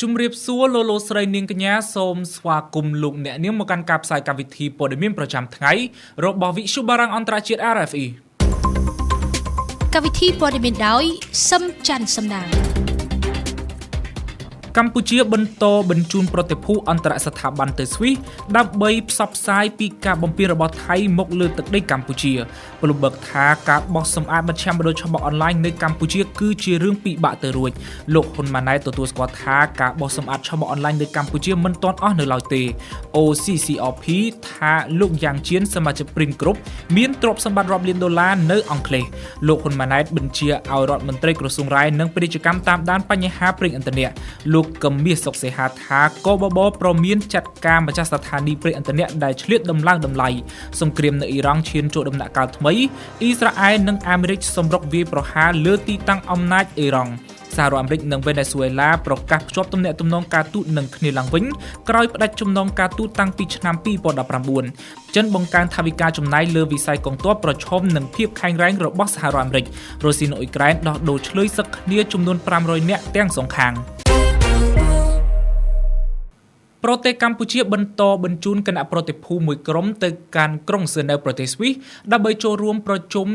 ជំរាបសួរលោកស្រីនាងកញ្ញាសូមស្វាគមន៍លោកអ្នកនាងមកកាន់ការផ្សាយកម្មវិធីព័ត៌មានប្រចាំថ្ងៃរបស់វិទ្យុបារាំងអន្តរជាតិ RFE កម្មវិធីព័ត៌មានដោយសឹមច័ន្ទសំណាងកម្ពុជាបន្តបញ្ជូនប្រតិភូអន្តរស្ថាប័នទៅស្វីសដើម្បីផ្សព្វផ្សាយពីការបំពេញរបស់ថៃមកលើទឹកដីកម្ពុជាពលបឹកថាការបោះសម្អាតមជ្ឈមណ្ឌលឆបអនឡាញនៅកម្ពុជាគឺជារឿងពិបាកទៅរួចលោកហ៊ុនម៉ាណែតទទួលស្គាល់ថាការបោះសម្អាតឆបអនឡាញនៅកម្ពុជាមិនទាន់អស់នៅឡើយទេ OCCRP ថាលោកយ៉ាងជៀនសមាជិក Print Group មានទ្រព្យសម្បត្តិរាប់លានដុល្លារនៅអង់គ្លេសលោកហ៊ុនម៉ាណែតបញ្ជាឲ្យរដ្ឋមន្ត្រីក្រសួងរាយនិងពាណិជ្ជកម្មតាមដានបញ្ហាប្រេងឥន្ធនៈលោកកឹមមាសសុកសេហាថាកបបប្រមានចាត់ការម្ចាស់ស្ថានីយ៍ប្រេងឥន្ធនៈដែលឆ្លៀតដំឡើងតម្លៃសង្គ្រាមនៅអ៊ីរ៉ង់ឈានចូលដំណាក់កាលថ្មីអ៊ីស្រាអែលនិងអាមេរិកសម្រុកវាយប្រហារលើទីតាំងអំណាចអ៊ីរ៉ង់សហរដ្ឋអាមេរិកនិងវេណេស៊ុយអេឡាប្រកាសភ្ជាប់ទំនាក់ទំនងការទូតនឹងគ្នាឡើងវិញក្រោយផ្ដាច់ចំណងការទូតតាំងពីឆ្នាំ2019ចិនបង្កើនថវិកាចំណាយលើវិស័យកងទ័ពប្រឈមនឹងភាពខែងរែងរបស់សហរដ្ឋអាមេរិករុស្ស៊ីនិងអ៊ុយក្រែនដោះដូរឆ្លើយសឹកគ្នាចំនួន500នាក់ទាំងសងខាងប្រទេសកម្ពុជាបន្តបញ្ជូនគណៈប្រតិភូមួយក្រុមទៅកាន់ក្រុងហ្សឺណែវប្រទេសស្វីសដើម្បីចូលរួមប្រជុំ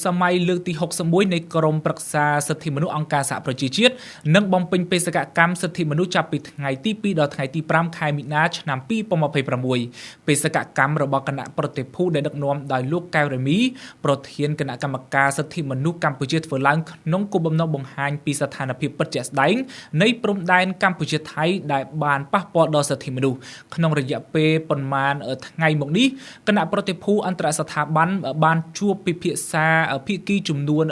សម័យលើកទី61នៃក្រុមប្រឹក្សាសិទ្ធិមនុស្សអង្គការសហប្រជាជាតិនិងបំពេញបេសកកម្មសិទ្ធិមនុស្សចាប់ពីថ្ងៃទី2ដល់ថ្ងៃទី5ខែមិនិនាឆ្នាំ2026បេសកកម្មរបស់គណៈប្រតិភូដែលដឹកនាំដោយលោកកែវរ៉េមីប្រធានគណៈកម្មការសិទ្ធិមនុស្សកម្ពុជាធ្វើឡើងក្នុងគោលបំណងបង្ហាញពីស្ថានភាពពិតជាក់ស្ដែងនៃព្រំដែនកម្ពុជាថៃដែលបានប៉ះពាល់ដល់សិទ្ធិមនុស្សក្នុងរយៈពេលប៉ុន្មានថ្ងៃមកនេះគណៈប្រតិភូអន្តរស្ថាប័នបានជួបពិភាក្សាភាគីចំនួន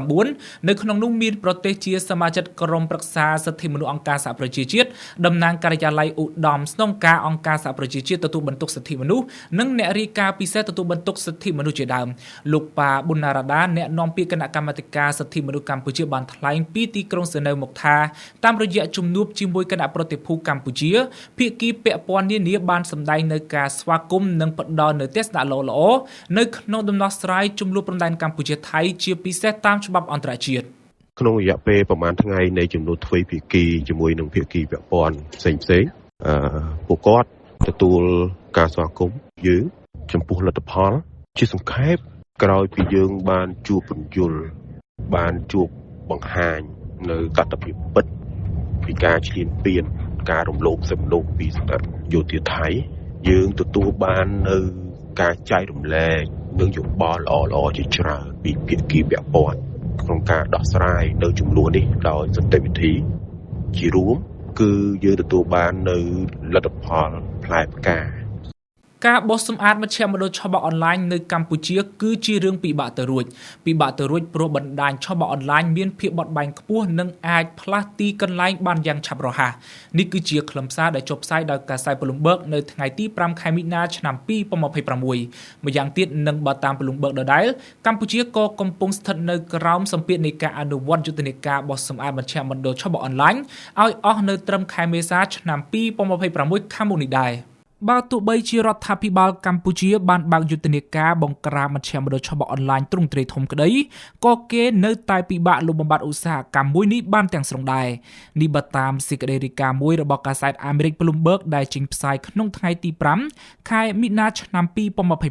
29នៅក្នុងនោះមានប្រទេសជាសមាជិកក្រុមប្រឹក្សាសិទ្ធិមនុស្សអង្គការសហប្រជាជាតិតំណាងការិយាល័យឧត្តមស្នងការអង្គការសហប្រជាជាតិទទួលបន្ទុកសិទ្ធិមនុស្សនិងអ្នករាយការណ៍ពិសេសទទួលបន្ទុកសិទ្ធិមនុស្សជាដើមលោកប៉ាប៊ុនណារ៉ាដាអ្នកនាំពាក្យគណៈកម្មាធិការសិទ្ធិមនុស្សកម្ពុជាបានថ្លែងពីទីក្រុងហ្សឺណែវមកថាតាមរយៈជំនួបជាមួយគណៈប្រតិភូកម្ពុជាភាគីពាក់ព័ន្ធនានាបានសម្ដែងនៅការស្វាគមន៍និងផ្ដល់នៅទស្សនៈល្អៗនៅក្នុងដំណោះស្រាយជម្លោះព្រំដែនកម្ពុជាថៃជាពិសេសតាមច្បាប់អន្តរជាតិក្នុងរយៈពេលប្រហែលថ្ងៃនៃជំនួបទ្វេភាគីជាមួយនឹងភាគីពាក់ព័ន្ធផ្សេងពួកគាត់ទទួលការស្វាគមន៍យើងចំពោះលទ្ធផលជាសង្ខេបក្រោយពីយើងបានជួបពន្យល់បានជួបបង្ហាញនៅកតភាពពិតពីការឈ្លានពានការរំលោភសិទ្ធិមនុស្សពីសំណាក់យោធាថៃយើងទទួលបាននៅការចែករំលែកនិងយោបល់ល្អៗជាច្រើនពីភាគីពាក់ព័ន្ធក្នុងការដោះស្រាយនៅចំនួននេះដោយសន្តិវិធីជារួមគឺយើងទទួលបាននៅលទ្ធផលផ្លែផ្កាការបោះសម្អាតមជ្ឈមណ្ឌលឆបអនឡាញនៅកម្ពុជាគឺជារឿងពិបាកទៅរួចព្រោះបណ្ដាញឆបអនឡាញមានភាពបត់បែនខ្ពស់និងអាចផ្លាស់ទីកន្លែងបានយ៉ាងឆាប់រហ័សនេះគឺជាខ្លឹមសារដែលចុះផ្សាយដោយកាសែត Bloomberg នៅថ្ងៃទី5ខែមិនិនាឆ្នាំ2026ម្យ៉ាងទៀតនឹងបើតាម Bloomberg ដដែលកម្ពុជាក៏កំពុងស្ថិតនៅក្រោមសម្ពាធនៃការអនុវត្តយុទ្ធនាការបោះសម្អាតមជ្ឈមណ្ឌលឆបអនឡាញឲ្យអស់នៅត្រឹមខែមេសាឆ្នាំ2026ខាងមុខនេះដែរបើទោះបីជារដ្ឋាភិបាលកម្ពុជាបានបើកយុទ្ធនាការបង្ក្រាបមជ្ឈមណ្ឌលឆបអនឡាញទ្រង់ទ្រាយធំក្តីក៏គេនៅតែពិបាកលុបបំបាត់ឧស្សាហកម្មមួយនេះបានទាំងស្រុងដែរនេះបើតាមសេចក្តីរាយការណ៍មួយរបស់កាសែតអាមេរិក Bloomberg ដែលចេញផ្សាយក្នុងថ្ងៃទី5ខែមិនិនាឆ្នាំ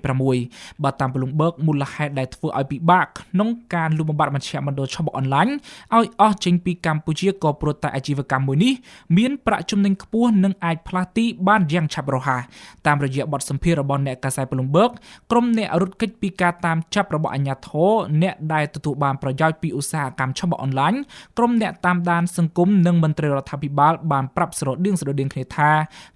2026បើតាម Bloomberg មូលហេតុដែលធ្វើឲ្យពិបាកក្នុងការលុបបំបាត់មជ្ឈមណ្ឌលឆបអនឡាញឲ្យអស់ចេញពីកម្ពុជាក៏ព្រោះតែអាជីវកម្មមួយនេះមានប្រាក់ចំណេញខ្ពស់និងអាចផ្លាស់ទីបានយ៉ាងឆាប់រហ័សតាមរយៈបទសម្ភាសន៍របស់អ្នកកាសែត Bloomberg ក្រុមអ្នករត់គេចពីការតាមចាប់របស់អាជ្ញាធរអ្នកដែលទទួលបានប្រយោជន៍ពីឧស្សាហកម្មឆបអនឡាញក្រុមអ្នកតាមដានសង្គមនិងមន្ត្រីរដ្ឋាភិបាលបានប្រាប់ស្រដៀងគ្នាថា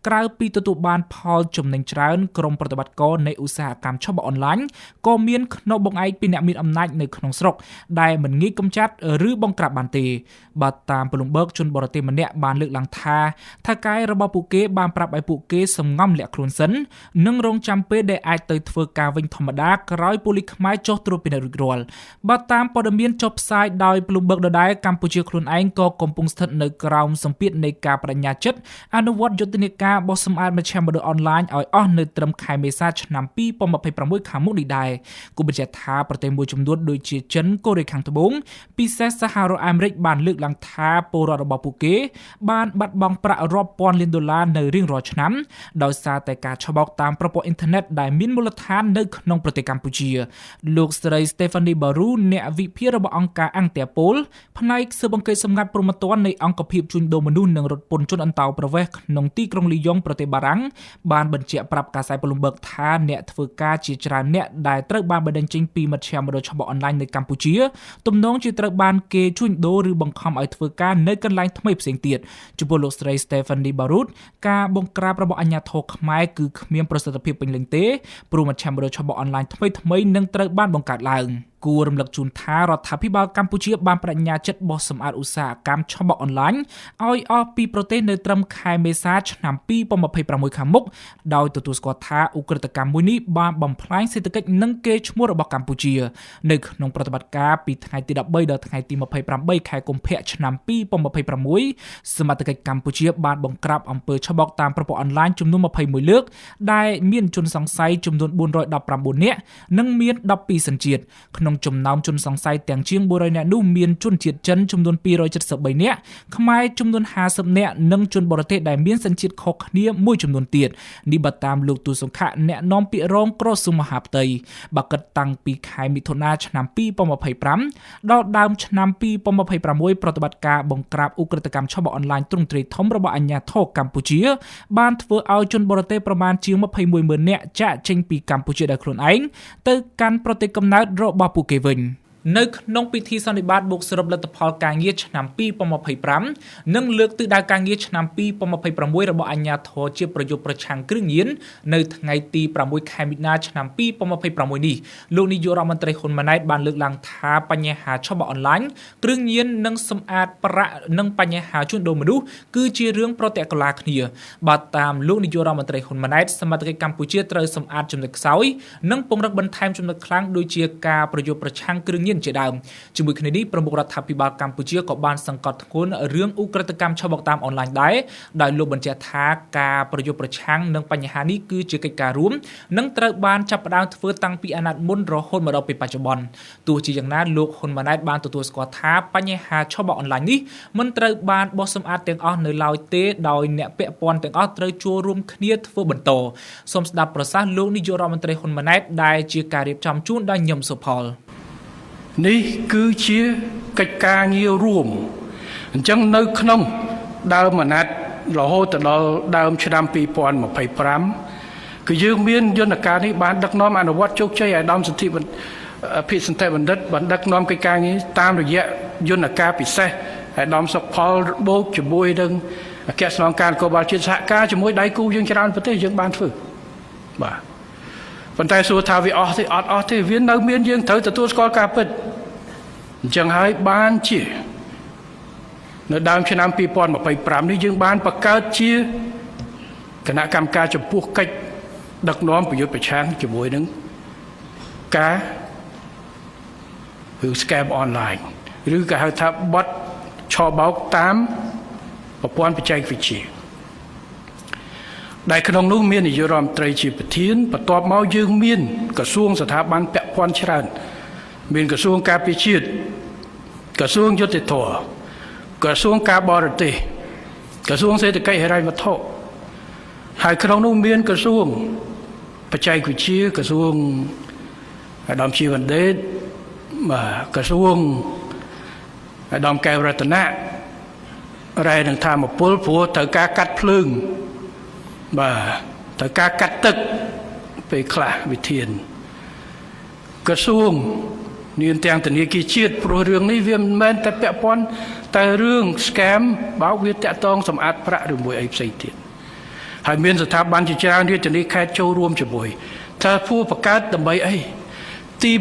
ក្រៅពីទទួលបានផលចំណេញច្រើនក្រុមប្រតិបត្តិការនៃឧស្សាហកម្មឆបអនឡាញក៏មានខ្នោបងឯកពីអ្នកមានអំណាចនៅក្នុងស្រុកដែលមិនងាយកម្ចាត់ឬបង្ក្រាបបានទេបើតាម Bloomberg ជនបរទេសម្នាក់បានលើកឡើងថាថៅកែរបស់ពួកគេបានប្រាប់ឲ្យពួកគេសម្ងំ លាក់ខ្លួនសិននិងរងចាំពេលដែលអាចទៅធ្វើការវិញធម្មតាក្រោយប៉ូលីសខ្មែរចុះត្រួតពិនិត្យរួចរាល់បើតាមព័ត៌មានចុះផ្សាយដោយ Bloomberg ដដែលកម្ពុជាខ្លួនឯងក៏កំពុងស្ថិតនៅក្រោមសម្ពាធនៃការបដិញ្ញាចិត្តអនុវត្តយុទ្ធនាការបោះសម្អាតមជ្ឈមណ្ឌលអនឡាញឲ្យអស់នៅត្រឹមខែមេសាឆ្នាំ2026ខាងមុខនេះដែរគូបញ្ជាក់ថាប្រទេសមួយចំនួនដូចជាចិនកូរ៉េខាងត្បូងពិសេសសហរដ្ឋអាមេរិកបានលើកឡើងថាពលរដ្ឋរបស់ពួកគេបានបាត់បង់ប្រាក់រាប់ពាន់លានដុល្លារនៅរៀងរាល់ឆ្នាំដោយសារតែការឆបោកតាមប្រព័ន្ធអ៊ីនធឺណិតដែលមានមូលដ្ឋាននៅក្នុងប្រទេសកម្ពុជាលោកស្រី Stephanie Baru អ្នកវិភាគរបស់អង្គការអន្តរពលផ្នែកស៊ើបអង្កេតសម្ងាត់ព្រហ្មទណ្ឌនៃអង្គភាពជួញដូរមនុស្សនិងរត់ពន្ធជនអន្តោប្រវេសន៍ក្នុងទីក្រុងលីយ៉ុងប្រទេសបារាំងបានបញ្ជាក់ប្រាប់កាសែត Bloomberg ថាអ្នកធ្វើការជាច្រើនអ្នកដែលត្រូវបានបណ្តេញចេញពីមជ្ឈមណ្ឌលឆបោកអនឡាញនៅកម្ពុជាទំនងជាត្រូវបានគេជួញដូរឬបង្ខំឲ្យធ្វើការនៅកន្លែងថ្មីផ្សេងទៀតចំពោះលោកស្រី Stephanie Baru ការបង្ក្រាបរបស់អាជ្ញាធរខ្មែរគឺគ្មានប្រសិទ្ធភាពពេញលេញទេព្រោះមជ្ឈមណ្ឌលឆបោកអនឡាញថ្មីៗនឹងត្រូវបានបង្កើតឡើងគួររំលឹកជូនថារដ្ឋាភិបាលកម្ពុជាបានបដិញ្ញាចិត្តបោះសម្អាតឧស្សាហកម្មឆបោកអនឡាញឲ្យអស់ពីប្រទេសនៅត្រឹមខែមេសាឆ្នាំ2026ខាងមុខដោយទទួលស្គាល់ថាឧក្រិដ្ឋកម្មមួយនេះបានបំផ្លាញសេដ្ឋកិច្ចនិងកេរ្តិ៍ឈ្មោះរបស់កម្ពុជានៅក្នុងប្រតិបត្តិការពីថ្ងៃទី13ដល់ថ្ងៃទី28ខែកុម្ភៈឆ្នាំ2026សមត្ថកិច្ចកម្ពុជាបានបង្ក្រាបអំពើឆបោកតាមប្រព័ន្ធអនឡាញចំនួន21លើកដែលមានជនសង្ស័យចំនួន419នាក់និងមាន12សញ្ជាតិក្នុងចំណោមជនសង្ស័យទាំងជាង400នាក់នោះមានជនជាតិចិនចំនួន273នាក់ខ្មែរចំនួន50នាក់និងជនបរទេសដែលមានសញ្ជាតិខុសគ្នាមួយចំនួនទៀតនេះបើតាមលោកទូសង្ខៈអ្នកនាំពាក្យរងក្រសួងមហាផ្ទៃបើគិតតាំងពីខែមិថុនាឆ្នាំ2025ដល់ដើមឆ្នាំ2026ប្រតិបត្តិការបង្ក្រាបឧក្រិដ្ឋកម្មឆបោកអនឡាញទ្រង់ទ្រាយធំរបស់អាជ្ញាធរកម្ពុជាបានធ្វើឲ្យជនបរទេសប្រមាណជាង210,000នាក់ចាកចេញពីកម្ពុជាដោយខ្លួនឯងទៅកាន់ប្រទេសកំណើតរបស់ពួកគេវិញនៅក្នុងពិធីសន្និបាតបូកសរុបលទ្ធផលការងារឆ្នាំ2025និងលើកទិសដៅការងារឆ្នាំ2026របស់អាជ្ញាធរជាប្រយុទ្ធប្រឆាំងគ្រឿងញៀននៅថ្ងៃទី6ខែមិថុនាឆ្នាំ2026នេះលោកនាយករដ្ឋមន្ត្រីហ៊ុនម៉ាណែតបានលើកឡើងថាបញ្ហាឆបោកអនឡាញគ្រឿងញៀននិងសម្អាតប្រាក់និងបញ្ហាជួញដូរមនុស្សគឺជារឿងប្រតិកលាគ្នាបើតាមលោកនាយករដ្ឋមន្ត្រីហ៊ុនម៉ាណែតសមត្ថកិច្ចកម្ពុជាត្រូវសម្អាតចំណុចខ្សោយនិងពង្រឹងបន្ថែមចំណុចខ្លាំងដូចជាការប្រយុទ្ធប្រឆាំងគ្រឿងញៀនជាដើមជាមួយគ្នានេះប្រមុខរដ្ឋាភិបាលកម្ពុជាក៏បានសង្កត់ធ្ងន់រឿងឧក្រិដ្ឋកម្មឆបោកតាមអនឡាញដែរដោយលោកបញ្ជាក់ថាការប្រយុទ្ធប្រឆាំងនឹងបញ្ហានេះគឺជាកិច្ចការរួមនិងត្រូវបានចាប់ផ្ដើមធ្វើតាំងពីអាណត្តិមុនរហូតមកដល់ពេលបច្ចុប្បន្នទោះជាយ៉ាងណាលោកហ៊ុនម៉ាណែតបានទទួលស្គាល់ថាបញ្ហាឆបោកអនឡាញនេះមិនត្រូវបានបោះសម្អាតទាំងអស់នៅឡើយទេដោយអ្នកពាក់ព័ន្ធទាំងអស់ត្រូវចូលរួមគ្នាធ្វើបន្តសូមស្ដាប់ប្រសាសន៍លោកនាយករដ្ឋមន្ត្រីហ៊ុនម៉ាណែតដែលជាការរៀបចំជូនដោយខ្ញុំសុផលនេះគឺជាកិច្ចការងាររួមអញ្ចឹងនៅក្នុងដើមអាណត្តិរហូតដល់ដើមឆ្នាំ2025គឺយើងមានយន្តការនេះបានដឹកនាំអនុវត្តជោគជ័យឲ្យឧត្តមសិទ្ធិភិសន្ធិបណ្ឌិតបានដឹកនាំកិច្ចការងារតាមរយៈយន្តការពិសេសឲ្យឧត្តមសុខផលបូកជាមួយនឹងអគ្គស្នងការនគរបាលជាតិសហការជាមួយដៃគូយើងច្រើនប្រទេសយើងបានធ្វើបាទប៉ុន្តែសួរថាវាអស់ទេអត់អស់ទេវានៅមានយើងត្រូវទទួលស្គាល់ការពិតអញ្ចឹងហើយបានជានៅដើមឆ្នាំ2025នេះយើងបានបង្កើតជាគណៈកម្មការចំពោះកិច្ចដឹកនាំប្រយុទ្ធប្រឆាំងជាមួយនឹងការឬ scam online ឬក៏ហៅថាបទឆបោកតាមប្រព័ន្ធបច្ចេកវិទ្យាដែលក្នុងនោះមាននាយករដ្ឋមន្ត្រីជាប្រធានបន្ទាប់មកយើងមានក្រសួងស្ថាប័នពាក់ព័ន្ធច្រើនមានក្រសួងការពារជាតិក្រសួងយុតិធធម៌ក្រសួងការបរទេសក្រសួងសេដ្ឋកិច្ចហិរញ្ញវត្ថុហើយក្នុងនោះមានក្រសួងបច្ចេកវិទ្យាក្រសួងឧត្តមជីវណ្ឌិតក្រសួងឧត្តមកែវរតនៈរ៉ែនឹងធម្មពលព្រោះត្រូវការកាត់ភ្លើងត្រូវការកាត់ទឹកពេលខ្លះវិធានក្រសួងមានទាំងធនាគារជាតិព្រោះរឿងនេះវាមិនមែនតែពាក់ព័ន្ធតែរឿង scam បោកវាតាក់ទងសម្អាតប្រាក់ឬមួយអីផ្សេងទៀតហើយមានស្ថាប័នជាច្រើនរាជធានីខេត្តចូលរួមជាមួយថាពួកបង្កើតដើម្បីអីទី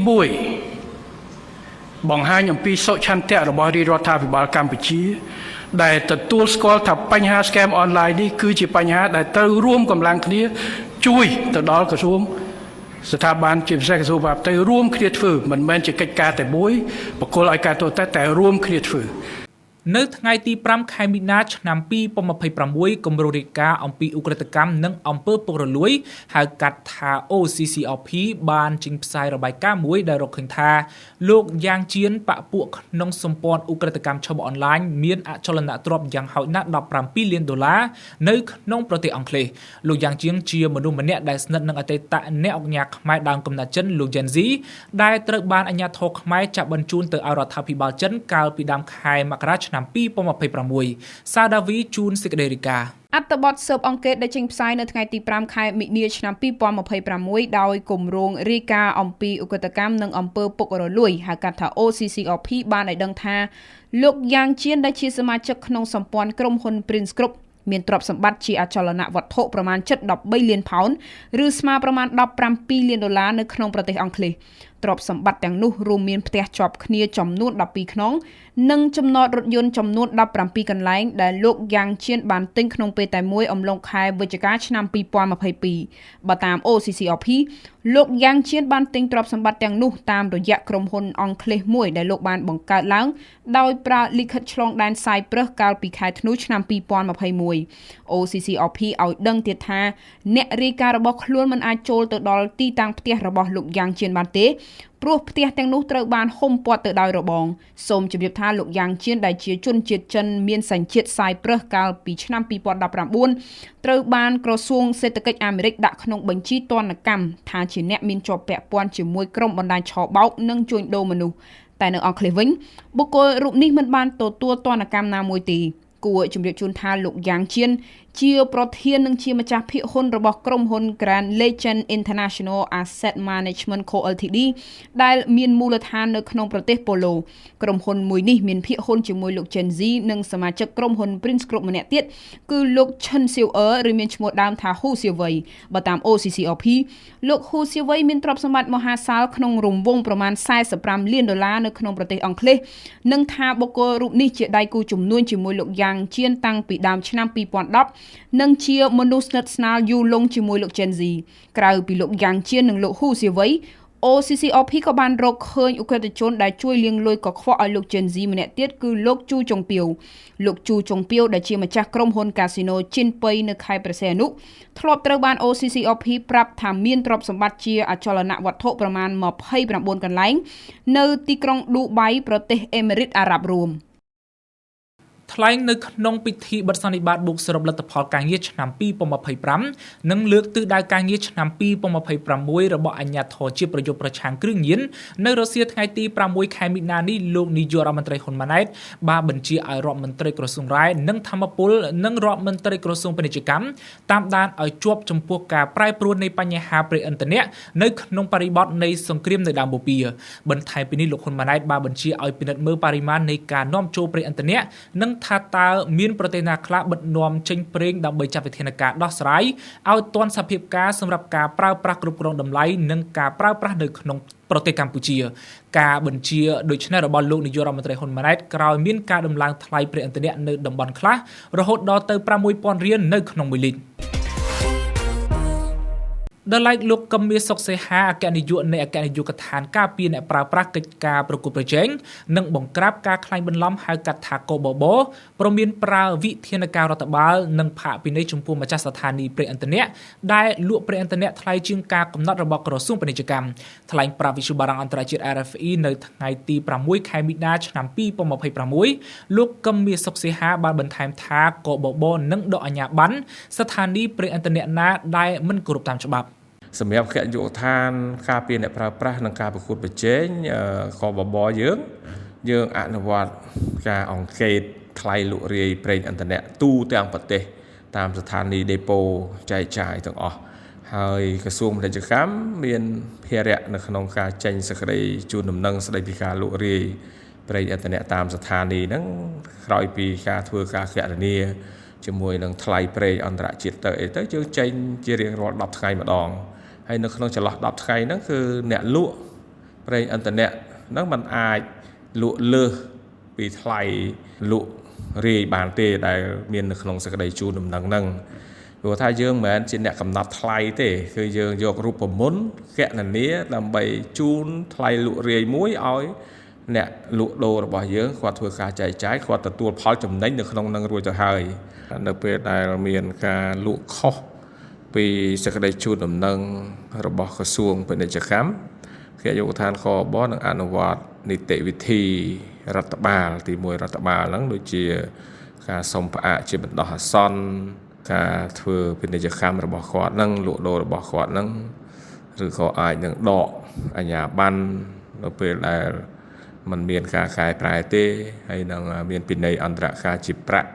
1បង្ហាញអំពីសុឆន្ទៈរបស់រាជរដ្ឋាភិបាលកម្ពុជា ដែលទទួលស្គាល់ថាបញ្ហា scam online នេះគឺជាបញ្ហាដែលត្រូវរួមកម្លាំងគ្នាជួយទៅដល់ក្រសួងស្ថាប័នជាពិសេសក្រសួងបាបទៅរួមគ្នាធ្វើមិនមែនជាកិច្ចការតែមួយបកគលឲ្យការទូទៅតែរួមគ្នាធ្វើនៅថ្ងៃទី5ខែមីនាឆ្នាំ2026គម្រោងរាយការណ៍អំពីឧក្រិដ្ឋកម្មនិងអំពើពុករលួយហៅកាត់ថា OCCRP បានចេញផ្សាយរបាយការណ៍មួយដែលរកឃើញថាលោកយ៉ាងជៀនបពុកក្នុងសម្ព័ន្ធឧក្រិដ្ឋកម្មឆបអនឡាញមានអចលនទ្រព្យយ៉ាងហោចណាស់$17 លាននៅក្នុងប្រទេសអង់គ្លេសលោកយ៉ាងជៀនជាមនុស្សម្នាក់ដែលស្និទ្ធនឹងអតីតអ្នកអង្គការខ្មែរដើមកំណត់ចិនលោក Gen Z ដែលត្រូវបានអាជ្ញាធរខ្មែរចាប់បញ្ជូនទៅឲ្យរដ្ឋាភិបាលចិនកាលពីដើមខែមករាឆ្នាំ2026 សាដាវីជួនសេចក្តីរាយការណ៍អត្ថបទស៊ើបអង្កេតដែលចេញផ្សាយនៅថ្ងៃទី5ខែមិនិនាឆ្នាំ2026ដោយគម្រោងរាយការណ៍អំពីឧក្រិដ្ឋកម្មនិងអំពើពុករលួយហៅកាត់ថា OCCRP បានឲ្យដឹងថាលោកយ៉ាងជៀនដែលជាសមាជិកក្នុងសម្ព័ន្ធក្រុមហ៊ុន Prince Group មានទ្រព្យសម្បត្តិជាអចលនវត្ថុប្រមាណជិត$13 លានឬស្មើប្រមាណ$17 លាននៅក្នុងប្រទេសអង់គ្លេសទ្រព្យសម្បត្តិទាំងនោះរួមមានផ្ទះជាប់គ្នាចំនួន12ខ្នងនិងចំណតរថយន្តចំនួន17កន្លែងដែលលោកយ៉ាងជៀនបានទិញក្នុងពេលតែមួយអំឡុងខែវិច្ឆិកាឆ្នាំ2022បើតាម OCCRP លោកយ៉ាងជៀនបានទិញទ្រព្យសម្បត្តិទាំងនោះតាមរយៈក្រុមហ៊ុនអង់គ្លេសមួយដែលលោកបានបង្កើតឡើងដោយប្រើលិខិតឆ្លងដែនសាយព្រឹះកាលពីខែធ្នូឆ្នាំ2021 OCCRP ឲ្យដឹងទៀតថាអ្នករាយការណ៍របស់ខ្លួនមិនអាចចូលទៅដល់ទីតាំងផ្ទះរបស់លោកយ៉ាងជៀនបានទេព្រោះផ្ទះទាំងនោះត្រូវបានហុំព័ទ្ធទៅដោយរបងសូមជម្រាបថាលោកយ៉ាងជៀនដែលជាជនជាតិចិនមានសញ្ជាតិសាយព្រឹះកាលពីឆ្នាំ2019ត្រូវបានក្រសួងសេដ្ឋកិច្ចអាមេរិកដាក់ក្នុងបញ្ជីទណ្ឌកម្មថាជាអ្នកមានជាប់ពាក់ព័ន្ធជាមួយក្រុមបណ្ដាញឆបោកនិងជួញដូរមនុស្សតែនៅអង់គ្លេសវិញបុគ្គលរូបនេះមិនបានទទួលទណ្ឌកម្មណាមួយទេគួរជម្រាបជូនថាលោកយ៉ាងជៀនជាប្រធាននិងជាម្ចាស់ភាគហ៊ុនរបស់ក្រុមហ៊ុន Grand Legend International Asset Management Co Ltd ដែលមានមូលដ្ឋាននៅក្នុងប្រទេសប៉ូឡូក្រុមហ៊ុនមួយនេះមានភាគហ៊ុនជាមួយលោក Gen Z និងសមាជិកក្រុមហ៊ុន Prince Group ម្នាក់ទៀតគឺលោក Chen Xiao ឬមានឈ្មោះដើមថា Hu Xiaowei បើតាម OCCRP លោក Hu Xiaowei មានទ្រព្យសម្បត្តិមហាសាលក្នុងរង្វង់ប្រមាណ$45 លាននៅក្នុងប្រទេសអង់គ្លេសនិងថាបុគ្គលរូបនេះជាដៃគូជំនួញជាមួយលោកយ៉ាងជៀនតាំងពីដើមឆ្នាំ2010និងជាមនុស្សស្និទ្ធស្នាលយូរលង់ជាមួយលោក Gen Z ក្រៅពីលោកយ៉ាងជៀននិងលោក Hu Xiaowei OCCRP ក៏បានរកឃើញឧក្រិដ្ឋជនដែលជួយលាងលុយកខ្វក់ឲ្យលោក Gen Z ម្នាក់ទៀតគឺលោកជូចុងពីវលោកជូចុងពីវដែលជាម្ចាស់ក្រុមហ៊ុនកាស៊ីណូជីនប៉ៃនៅខេត្តព្រះសីហនុធ្លាប់ត្រូវបាន OCCRP ប្រាប់ថាមានទ្រព្យសម្បត្តិជាអចលនវត្ថុប្រមាណ29កន្លែងនៅទីក្រុងឌូបៃប្រទេសអេមីរ៉ាតអារ៉ាប់រួមថ្លែងនៅក្នុងពិធីបិទសន្និបាតបូកសរុបលទ្ធផលការងារឆ្នាំ2025និងលើកទិសដៅការងារឆ្នាំ2026របស់អាជ្ញាធរជាប្រយុទ្ធប្រឆាំងគ្រឿងញៀននៅរុស្ស៊ីថ្ងៃទី6ខែមិនិនានេះលោកនាយករដ្ឋមន្ត្រីហ៊ុនម៉ាណែតបានបញ្ជាឲ្យរដ្ឋមន្ត្រីក្រសួងរាយនិងធម្មពលនិងរដ្ឋមន្ត្រីក្រសួងពាណិជ្ជកម្មតាមដានឲ្យជាប់ចំពោះការប្រែប្រួលនៃបញ្ហាប្រេងឥន្ធនៈនៅក្នុងបរិបទនៃសង្គ្រាមនៅដើមបូព៌ាបន្ថែមពីនេះលោកហ៊ុនម៉ាណែតបានបញ្ជាឲ្យពិនិត្យមើលបរិមាណនៃការនាំចូលប្រេងឥន្ធនៈនិងថាតើមានប្រទេសណាខ្លះបិទនាំចេញប្រេងដើម្បីចាត់វិធានការដោះស្រាយឲ្យទាន់សភាពការសម្រាប់ការប្រើប្រាស់គ្រប់គ្រងតម្លៃនិងការប្រើប្រាស់នៅក្នុងប្រទេសកម្ពុជាការបញ្ជាដូចនេះរបស់លោកនាយករដ្ឋមន្ត្រីហ៊ុនម៉ាណែតក្រោយមានការដំឡើងថ្លៃប្រេងឥន្ធនៈនៅតំបន់ខ្លះរហូតដល់ទៅ$6,000នៅក្នុង1លីត្រដល់ឡែកលោកកឹមមាសសុកសេហាអគ្គនាយកនៃអគ្គនាយកដ្ឋានការពារអ្នកប្រើប្រាស់កិច្ចការប្រគល់ប្រជែងនិងបង្ក្រាបការក្លែងបន្លំហៅកាត់ថាកបបព្រមមានប្រើវិធានការរដ្ឋបាលនិងផាកពិន័យចំពោះម្ចាស់ស្ថានីយ៍ប្រេងឥន្ធនៈដែលលក់ប្រេងឥន្ធនៈថ្លៃជាងការកំណត់របស់ក្រសួងពាណិជ្ជកម្មថ្លែងប្រាប់វិទ្យុបារាំងអន្តរជាតិ RFE នៅថ្ងៃទី6ខែមិនិនាឆ្នាំ2026លោកកឹមមាសសុកសេហាបានបន្ថែមថាកបបនឹងដកអាជ្ញាប័ណ្ណស្ថានីយ៍ប្រេងឥន្ធនៈណាដែលមិនគោរពតាមច្បាប់សម្រាប់គណៈយុវដ្ឋានការពារអ្នកប្រើប្រាស់និងការប្រកួតប្រជែងកបបយើងអនុវត្តការអង្កេតថ្លៃលក់រាយប្រេងឥន្ធនៈទូទាំងប្រទេសតាមស្ថានីយ៍ដេប៉ូចែកចាយទាំងអស់ហើយក្រសួងពាណិជ្ជកម្មមានភារៈនៅក្នុងការចេញសេចក្តីជូនដំណឹងស្តីពីការលក់រាយប្រេងឥន្ធនៈតាមស្ថានីយ៍ហ្នឹងក្រោយពីការធ្វើការគណនាជាមួយនឹងថ្លៃប្រេងអន្តរជាតិទៅយើងចេញជារៀងរាល់10ថ្ងៃម្ដងហើយនៅក្នុងចន្លោះ10ថ្ងៃហ្នឹងគឺអ្នកលក់ប្រេងឥន្ធនៈហ្នឹងมันអាចលក់លើសពីថ្លៃលក់ រាយបានទេដែលមាននៅក្នុងសេចក្តីជូនដំណឹងហ្នឹងព្រោះថាយើងមិនមែនជាអ្នកកំណត់ថ្លៃទេគឺយើងយករូបមន្តកណនាដើម្បីជូនថ្លៃលក់រាយមួយឲ្យអ្នកលក់ដូររបស់យើងគាត់ធ្វើការចែកចាយគាត់ទទួលផលចំណេញនៅក្នុងនឹងរួចទៅហើយនៅពេលដែលមានការលក់ខុសពីសេចក្តីជូនដំណឹងរបស់ក្រសួងពាណិជ្ជកម្មគណៈយុវដ្ឋានខបនឹងអនុវត្តនីតិវិធីរដ្ឋបាលទី1រដ្ឋបាលហ្នឹងដូចជាការសុំផ្អាកជាបណ្ដោះអាសន្នការធ្វើពាណិជ្ជកម្មរបស់គាត់ហ្នឹងលក់ដូររបស់គាត់ហ្នឹងឬក៏អាចនឹងដកអាជ្ញាប័ណ្ណនៅពេលដែលมันមានការកែប្រែទេហើយនឹងមានពិន័យអន្តរការជាប្រាក់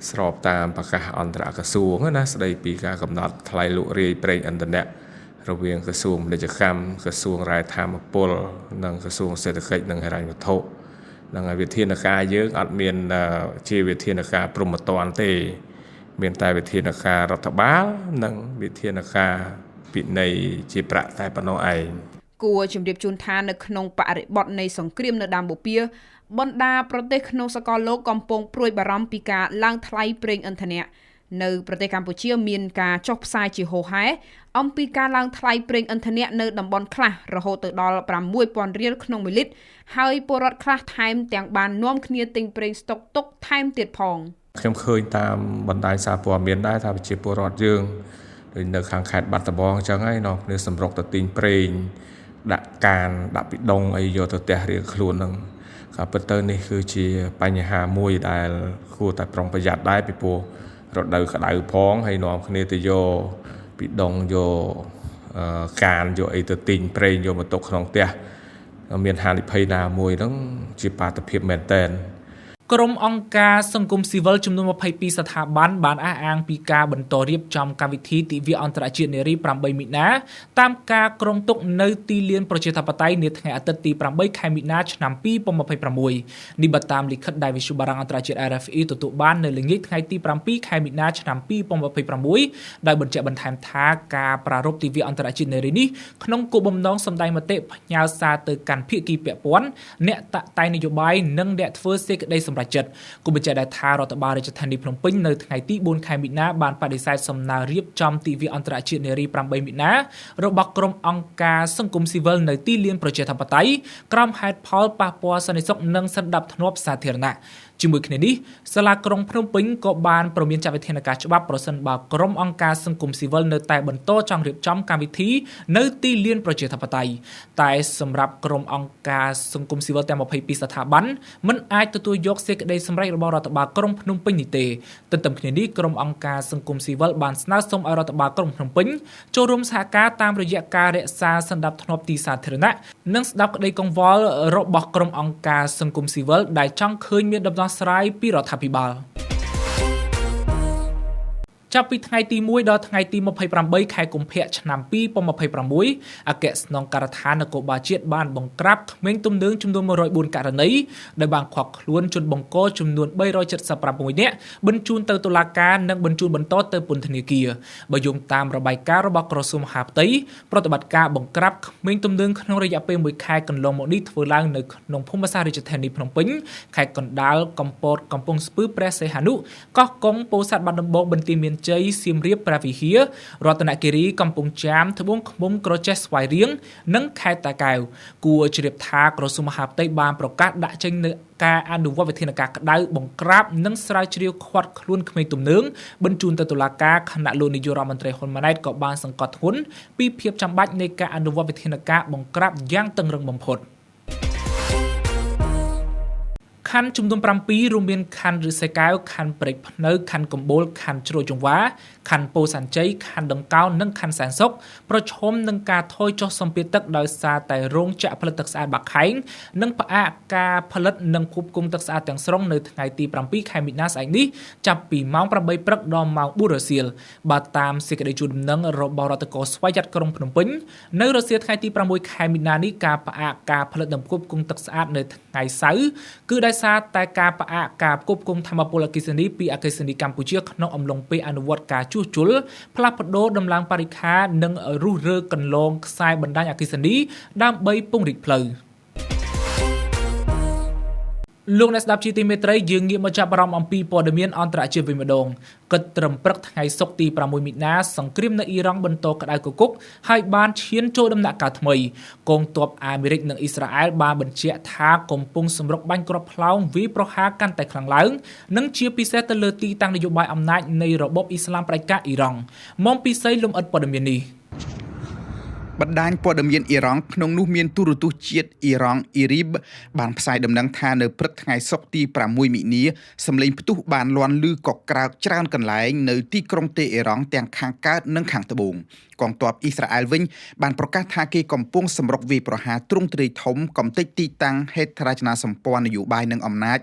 ស្របតាមប្រកាសអន្តរក្រសួងណាស្ដីពីការកំណត់ថ្លៃលក់រាយប្រេងឥន្ធនៈរវាងក្រសួងពាណិជ្ជកម្មក្រសួងរាយធម្មពលនិងក្រសួងសេដ្ឋកិច្ចនិងហិរញ្ញវត្ថុនឹងវិធានការយើងអត់មានជាវិធានការព្រហ្មទណ្ឌទេមានតែវិធានការរដ្ឋបាលនិងវិធានការពិន័យជាប្រាក់តែប៉ុណ្ណោះឯងគួរជំរាបជូនថានៅក្នុងបរិបទនៃសង្គ្រាមនៅដើមបូព៌ាបណ្ដាប្រទេសក្នុងសកលលោកកំពុងព្រួយបារម្ភពីការឡើងថ្លៃប្រេងឥន្ធនៈនៅប្រទេសកម្ពុជាមានការចុះផ្សាយជាហូរហែអំពីការឡើងថ្លៃប្រេងឥន្ធនៈនៅតំបន់ខ្លះរហូតទៅដល់ 6,000 រៀលក្នុង1លីត្រហើយពលរដ្ឋខ្លះថែមទាំងបាននាំគ្នាទិញប្រេងស្តុកទុកថែមទៀតផងខ្ញុំឃើញតាមបណ្ដាញសារព័ត៌មានដែរថាប្រជាពលរដ្ឋយើងដូចនៅខាងខេត្តបាត់ដំបងអញ្ចឹងហើយនាំគ្នាសម្រុកទៅទិញប្រេងដាក់កានដាក់ពីដុងអីយកទៅផ្ទះរៀងខ្លួនហ្នឹងក៏ពិតទៅនេះគឺជាបញ្ហាមួយដែលគួរតែប្រុងប្រយ័ត្នដែរពីព្រោះរដូវក្តៅផងហើយនាំគ្នាទៅយកពីដុងយកកានយកអីទៅទិញប្រេងយកមកទុកក្នុងផ្ទះមានហានិភ័យណាមួយហ្នឹងជាបាតុភិបមែនទែនក្រុមអង្គការសង្គមស៊ីវិលចំនួន22ស្ថាប័នបានអះអាងពីការបន្តរៀបចំកម្មវិធីទិវាអន្តរជាតិនារី8មិនិនាតាមការគ្រោងទុកនៅទីលានប្រជាធិបតេយ្យនាថ្ងៃអាទិត្យទី8ខែមិនិនាឆ្នាំ2026នេះបើតាមលិខិតដែលវិទ្យុបារាំងអន្តរជាតិ RFE ទទួលបាននៅល្ងាចថ្ងៃទី7ខែមិនិនាឆ្នាំ2026ដោយបញ្ជាក់បន្ថែមថាការប្រារព្ធទិវាអន្តរជាតិនារីនេះក្នុងគោលបំណងសម្ដែងមតិផ្ញើសារទៅកាន់ភាគីពាក់ព័ន្ធអ្នកតាក់តែងនយោបាយនិងអ្នកធ្វើសេចក្តីសម្រេចចិត្តគូបញ្ជាក់ថារដ្ឋបាលរាជធានីភ្នំពេញនៅថ្ងៃទី4ខែមិនិនាបានបដិសេធសំណើរៀបចំទិវាអន្តរជាតិនារី8មិនិនារបស់ក្រុមអង្គការសង្គមស៊ីវិលនៅទីលានប្រជាធិបតេយ្យក្រោមហេតុផលប៉ះពាល់សន្តិសុខនិងសណ្ដាប់ធ្នាប់សាធារណៈជាមួយគ្នានេះសាលាក្រុងភ្នំពេញក៏បានប្រមានចាត់វិធានការច្បាប់ប្រសិនបើក្រុមអង្គការសង្គមស៊ីវិលនៅតែបន្តចង់រៀបចំកម្មវិធីនៅទីលានប្រជាធិបតេយ្យតែសម្រាប់ក្រុមអង្គការសង្គមស៊ីវិលទាំង22ស្ថាប័នមិនអាចទទួលយកសេចក្តីសម្រេចរបស់រដ្ឋបាលក្រុងភ្នំពេញនេះទេទន្ទឹមគ្នានេះក្រុមអង្គការសង្គមស៊ីវិលបានស្នើសុំឲ្យរដ្ឋបាលក្រុងភ្នំពេញចូលរួមសហការតាមរយៈការរក្សាសណ្ដាប់ធ្នាប់ទីសាធារណៈនិងស្ដាប់ក្តីកង្វល់របស់ក្រុមអង្គការសង្គមស៊ីវិលដែលចង់ឃើញមានដំណោះស្រាយពីរដ្ឋាភិបាលចាប់ពីថ្ងៃទី1ដល់ថ្ងៃទី28ខែកុម្ភៈឆ្នាំ2026អគ្គស្នងការដ្ឋាននគរបាលជាតិបានបង្ក្រាបក្មេងទំនើងចំនួន104ករណីដែលបានឃាត់ខ្លួនជនបង្កចំនួន376នាក់បញ្ជូនទៅតុលាការនិងបញ្ជូនបន្តទៅពន្ធនាគារបើយោងតាមរបាយការណ៍របស់ក្រសួងមហាផ្ទៃប្រតិបត្តិការបង្ក្រាបក្មេងទំនើងក្នុងរយៈពេល1ខែកន្លងមកនេះធ្វើឡើងនៅក្នុងភូមិសាស្ត្ររាជធានីភ្នំពេញខេត្តកណ្ដាលកំពតកំពង់ស្ពឺព្រះសីហនុកោះកុងពោធិ៍សាត់បាត់ដំបងបន្ទាយមានជ័យសៀមរាបព្រះវិហាររតនគិរីកំពង់ចាមត្បូងឃ្មុំក្រចេះស្វាយរៀងនិងខេត្តតាកែវគួរជ្រាបថាក្រសួងមហាផ្ទៃបានប្រកាសដាក់ចេញនូវការអនុវត្តវិធានការក្តៅបង្ក្រាបនិងស្រាវជ្រាវឃាត់ខ្លួនក្មេងទំនើងបញ្ជូនទៅតុលាការខណៈលោកនាយករដ្ឋមន្ត្រីហ៊ុនម៉ាណែតក៏បានសង្កត់ធ្ងន់ពីភាពចាំបាច់នៃការអនុវត្តវិធានការបង្ក្រាបយ៉ាងតឹងរ៉ឹងបំផុតខណ្ឌចំនួន7រួមមានខណ្ឌឫស្សីកែវខណ្ឌព្រែកភ្នៅខណ្ឌកំបូលខណ្ឌជ្រោយចង្វាខណ្ឌពោធិ៍សែនជ័យខណ្ឌដង្កោនិងខណ្ឌសែនសុខប្រឈមនឹងការថយចុះសម្ពាធទឹកដោយសារតែរោងចក្រផលិតទឹកស្អាតបាក់ខែងនិងផ្អាកការផលិតនិងផ្គត់ផ្គង់ទឹកស្អាតទាំងស្រុងនៅថ្ងៃទី7ខែមិនិនាស្អែកនេះចាប់ពីម៉ោង8ព្រឹកដល់ម៉ោង4រសៀលបើតាមសេចក្តីជូនដំណឹងរបស់រដ្ឋកោស្វយ័តក្រុងភ្នំពេញនៅរសៀលថ្ងៃទី6ខែមិនិនានេះការផ្អាកការផលិតនិងផ្គត់ផ្គង់ទឹកស្អាតនៅថ្ងៃសៅរ៍គឺដោយសារតែការផ្អាកការផ្គត់ផ្គង់ថាមពលអគ្គិសនីពីអគ្គិសនីកម្ពុជាក្នុងអំឡុងពេលអនុវត្តការជួសជុលផ្លាស់ប្ដូរដំឡើងបរិក្ខារនិងរុះរើកន្លងខ្សែបណ្ដាញអគ្គិសនីដើម្បីពង្រីកផ្លូវ លោកអ្នកស្ដាប់ជាទីមេត្រីយើងងាកមកចាប់អារម្មណ៍អំពីព័ត៌មានអន្តរជាតិវិញម្ដងគិតត្រឹមព្រឹកថ្ងៃសុក្រទី6មិនិនាសង្គ្រាមនៅអ៊ីរ៉ង់បន្តក្តៅគគុកហើយបានឈានចូលដំណាក់កាលថ្មីកងទ័ពអាមេរិកនិងអ៊ីស្រាអែលបានបញ្ជាក់ថាកំពុងសម្រុកបាញ់គ្រាប់ផ្លោងវាយប្រហារកាន់តែខ្លាំងឡើងនិងជាពិសេសទៅលើទីតាំងនយោបាយអំណាចនៃរបបអ៊ីស្លាមផ្ដាច់ការអ៊ីរ៉ង់មកពីសីលំអិតព័ត៌មាននេះបណ្ដាញព័ត៌មានអ៊ីរ៉ង់ក្នុងនោះមានទូរទស្សន៍ជាតិអ៊ីរ៉ង់អ៊ីរីបបានផ្សាយដំណឹងថានៅព្រឹកថ្ងៃសុក្រទី6មិនិនាសម្លេងផ្ទុះបានលាន់ឮកក្រើកច្រើនកន្លែងនៅទីក្រុងតេអ៊ីរ៉ង់ទាំងខាងកើតនិងខាងត្បូងកងទ័ពអ៊ីស្រាអែលវិញបានប្រកាសថាគេកំពុងសម្រុកវាយប្រហារទ្រង់ទ្រាយធំកំទេចទីតាំងហេដ្ឋារចនាសម្ព័ន្ធនយោបាយនិងអំណាច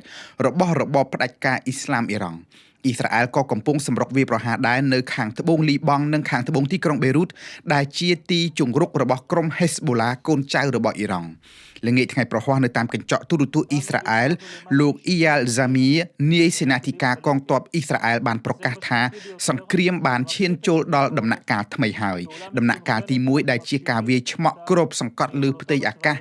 របស់របបផ្ដាច់ការអ៊ីស្លាមអ៊ីរ៉ង់អ៊ីស្រាអែលក៏កំពុងសម្រុកវាយប្រហារដែរនៅខាងត្បូងលីបង់និងខាងត្បូងទីក្រុងបេរុតដែលជាទីជង្រុករបស់ក្រុមហេសបូឡាកូនចៅរបស់អ៊ីរ៉ង់ល្ងាចថ្ងៃប្រហ័សនៅតាមកញ្ចក់ទូរទស្សន៍អ៊ីស្រាអែលលោកអ៊ីយ៉ាលហ្សាមីនាយសេនាធិការកងទ័ពអ៊ីស្រាអែលបានប្រកាសថាសង្គ្រាមបានឈានចូលដល់ដំណាក់កាលថ្មីហើយដំណាក់កាលទី1ដែលជាការវាយឆ្មក់គ្របសង្កត់លើផ្ទៃអាកាស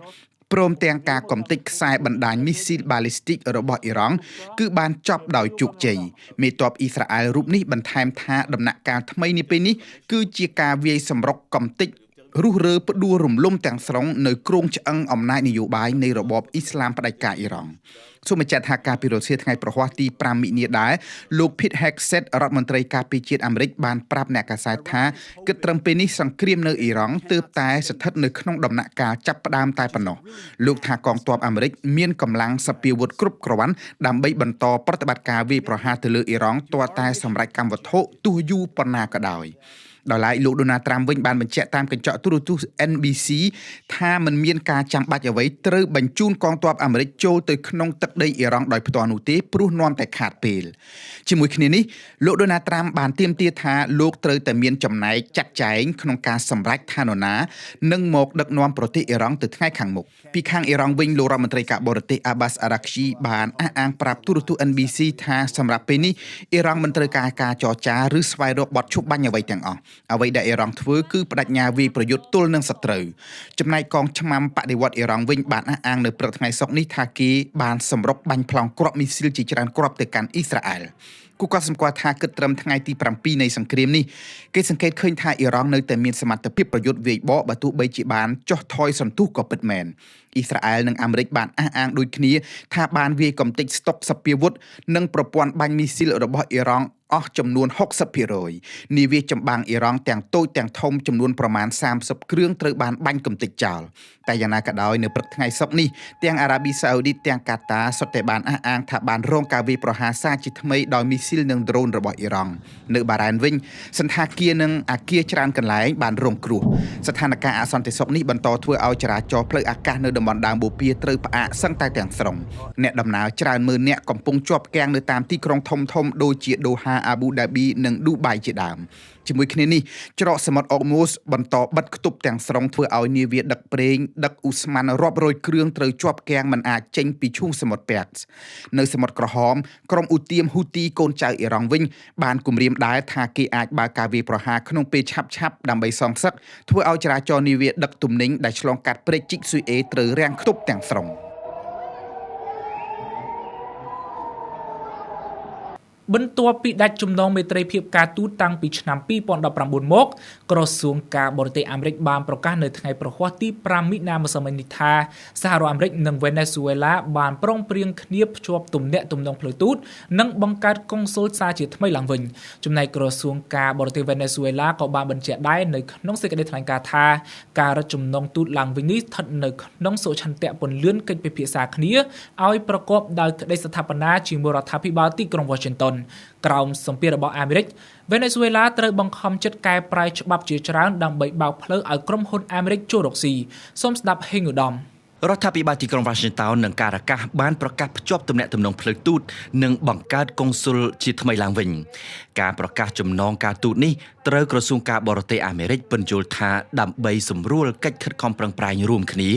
ព្រមទាំងការកំទេចខ្សែបណ្ដាញមីស៊ីលបាឡីស្ទិករបស់អ៊ីរ៉ង់គឺបានចប់ដោយជោគជ័យមេទ័ពអ៊ីស្រាអែលរូបនេះបន្ថែមថាដំណាក់កាលថ្មីនេះពេលនេះគឺជាការវាយសម្រុកកំទេចរុះរើផ្ដួលរំលំទាំងស្រុងនៅគ្រោងឆ្អឹងអំណាចនយោបាយនៃរបបអ៊ីស្លាមផ្ដាច់ការអ៊ីរ៉ង់សូមបញ្ជាក់ថាការពិរោធថ្ងៃប្រហ័សទី5មិនិនាដែរលោក Pete Hegseth រដ្ឋមន្ត្រីការពារជាតិអាមេរិកបានប្រាប់អ្នកកាសែតថាគិតត្រឹមពេលនេះសង្គ្រាមនៅអ៊ីរ៉ង់ទើបតែស្ថិតនៅក្នុងដំណាក់កាលចាប់ផ្ដើមតែប៉ុណ្ណោះលោកថាកងទ័ពអាមេរិកមានកម្លាំងសព្វាវុធគ្រប់គ្រាន់ដើម្បីបន្តប្រតិបត្តិការវាយប្រហារទៅលើអ៊ីរ៉ង់ទាល់តែសម្រេចកម្មវត្ថុទោះយូរប៉ុណ្ណាក៏ដោយដោយឡែកលោកដូណាល់ត្រាំវិញបានបញ្ជាក់តាមកញ្ចក់ទូរទស្សន៍ NBC ថាมันមានការចាំបាច់អ្វីត្រូវបញ្ជូនកងទ័ពអាមេរិកចូលទៅក្នុងទឹកដីអ៊ីរ៉ង់ដោយផ្ទាល់នោះទេព្រោះនាំតែខាតពេលជាមួយគ្នានេះលោកដូណាល់ត្រាំបានទាមទារថាលោកត្រូវតែមានចំណែកចាត់ចែងក្នុងការសម្រេចថានរណានឹងមកដឹកនាំប្រទេសអ៊ីរ៉ង់ទៅថ្ងៃខាងមុខពីខាងអ៊ីរ៉ង់វិញលោករដ្ឋមន្ត្រីការបរទេស Abbas Araghchi បានអះអាងប្រាប់ទូរទស្សន៍ NBC ថាសម្រាប់ពេលនេះអ៊ីរ៉ង់មិនត្រូវការការចរចាឬស្វែងរកបទឈប់បាញ់អ្វីទាំងអស់អ្វីដែលអ៊ីរ៉ង់ធ្វើគឺបដិញ្ញាវាយប្រយុទ្ធទល់នឹងសត្រូវចំណែកកងឆ្មាំបដិវត្តអ៊ីរ៉ង់វិញបានអះអាងនៅព្រឹកថ្ងៃសុក្រនេះថាគេបានសម្រុកបាញ់ប្លង់គ្រាប់មីស៊ីលជាច្រើនគ្រាប់ទៅកាន់អ៊ីស្រាអែលគូក៏សម្គាល់ថាគិតត្រឹមថ្ងៃទី7នៃសង្គ្រាមនេះគេសង្កេតឃើញថាអ៊ីរ៉ង់នៅតែមានសមត្ថភាពប្រយុទ្ធវាយបកបើទោះបីជាបានចុះថយសន្ទុះក៏ពិតមែនអ៊ីស្រាអែលនិងអាមេរិកបានអះអាងដូចគ្នាថាបានវាយកំទេចស្តុកសព្វាវុធនិងប្រព័ន្ធបាញ់មីស៊ីលរបស់អ៊ីរ៉ង់អស់ចំនួន 60% នាវាចម្បាំងអ៊ីរ៉ង់ទាំងតូចទាំងធំចំនួនប្រមាណ30គ្រឿងត្រូវបានបាញ់កំទេចចោលតែយ៉ាងណាក៏ដោយនៅព្រឹកថ្ងៃសុក្រនេះទាំងអារ៉ាប៊ីសាអូឌីតទាំងកាតាសុទ្ធតែបានអះអាងថាបានរងការវាយប្រហារសារជាថ្មីដោយមីស៊ីលនិងដ្រូនរបស់អ៊ីរ៉ង់នៅបារ៉ែនវិញសន្តាគារនិងអគារច្រើនកន្លែងបានរងគ្រោះស្ថានភាពអសន្តិសុខនេះបន្តធ្វើឲ្យចរាចរណ៍ផ្លូវអាកាសនៅតំបន់ដើមបូព៌ាត្រូវផ្អាកសឹងតែទាំងស្រុងអ្នកដំណើរច្រើនម៉ឺននាក់កំពុងជាប់គាំងនៅតាមទីក្រុងធំៗដូចជាដូហាអាប៊ូដាប៊ីនិងឌូបៃជាដើមជាមួយគ្នានេះច្រកសមុទ្រអុកម៉ូសបន្តបិទគប់ទាំងស្រុងធ្វើឲ្យនាវាដឹកប្រេងដឹកអ៊ូស្ម៉ាន់រាប់រយគ្រឿងត្រូវជាប់គាំងមិនអាចចេញពីឈូងសមុទ្រប៉ែកនៅសមុទ្រក្រហមក្រុមអ៊ូទៀមហ៊ូទីកូនចៅអ៊ីរ៉ង់វិញបានគម្រាមដែរថាគេអាចបើកការវាយប្រហារក្នុងពេលឆាប់ៗដើម្បីសងសឹកធ្វើឲ្យចរាចរណ៍នាវាដឹកទំនិញដែលឆ្លងកាត់ព្រែកជីកស៊ុយអេត្រូវរាំងខ្ទប់ទាំងស្រុងបន្ទាប់ពីដាច់ចំណងមេត្រីភាពការទូតតាំងពីឆ្នាំ2019មកក្រសួងការបរទេសអាមេរិកបានប្រកាសនៅថ្ងៃប្រហ័សទី5មិនិនាម្សិលមិញនេះថាសហរដ្ឋអាមេរិកនិងវេណេស៊ុយអេឡាបានព្រមព្រៀងគ្នាភ្ជាប់ទំនាក់ទំនងផ្លូវទូតនិងបង្កើតកុងស៊ុលសារជាថ្មីឡើងវិញចំណែកក្រសួងការបរទេសវេណេស៊ុយអេឡាក៏បានបញ្ជាក់ដែរនៅក្នុងសេចក្តីថ្លែងការណ៍ថាការរឹតចំណងទូតឡើងវិញនេះស្ថិតនៅក្នុងសុឆន្ទៈពន្លឿនកិច្ចពិភាក្សាគ្នាឲ្យប្រកបដោយក្តីស្ថាបនាជាមួយរដ្ឋាភិបាលទីក្រុង Washington ក្រោមសម្ពាធរបស់អាមេរិកវេណេស៊ុយអេឡាត្រូវបង្ខំចិត្តកែប្រែច្បាប់ជាច្រើនដើម្បីបើកផ្លូវឲ្យក្រុមហ៊ុនអាមេរិកចូលរកស៊ីសូមស្ដាប់ហេងឧត្តមរដ្ឋាភិបាលទីក្រុង Washington និងការអាកាសបានប្រកាសភ្ជាប់ទំនាក់ទំនងផ្លូវទូតនិងបង្កើតកុងស៊ុលជាថ្មីឡើងវិញការប្រកាសចំណងការទូតនេះត្រូវក្រសួងការបរទេសអាមេរិកពន្យល់ថាដើម្បីសម្រួលកិច្ចខិតខំប្រឹងប្រែងរួមគ្នា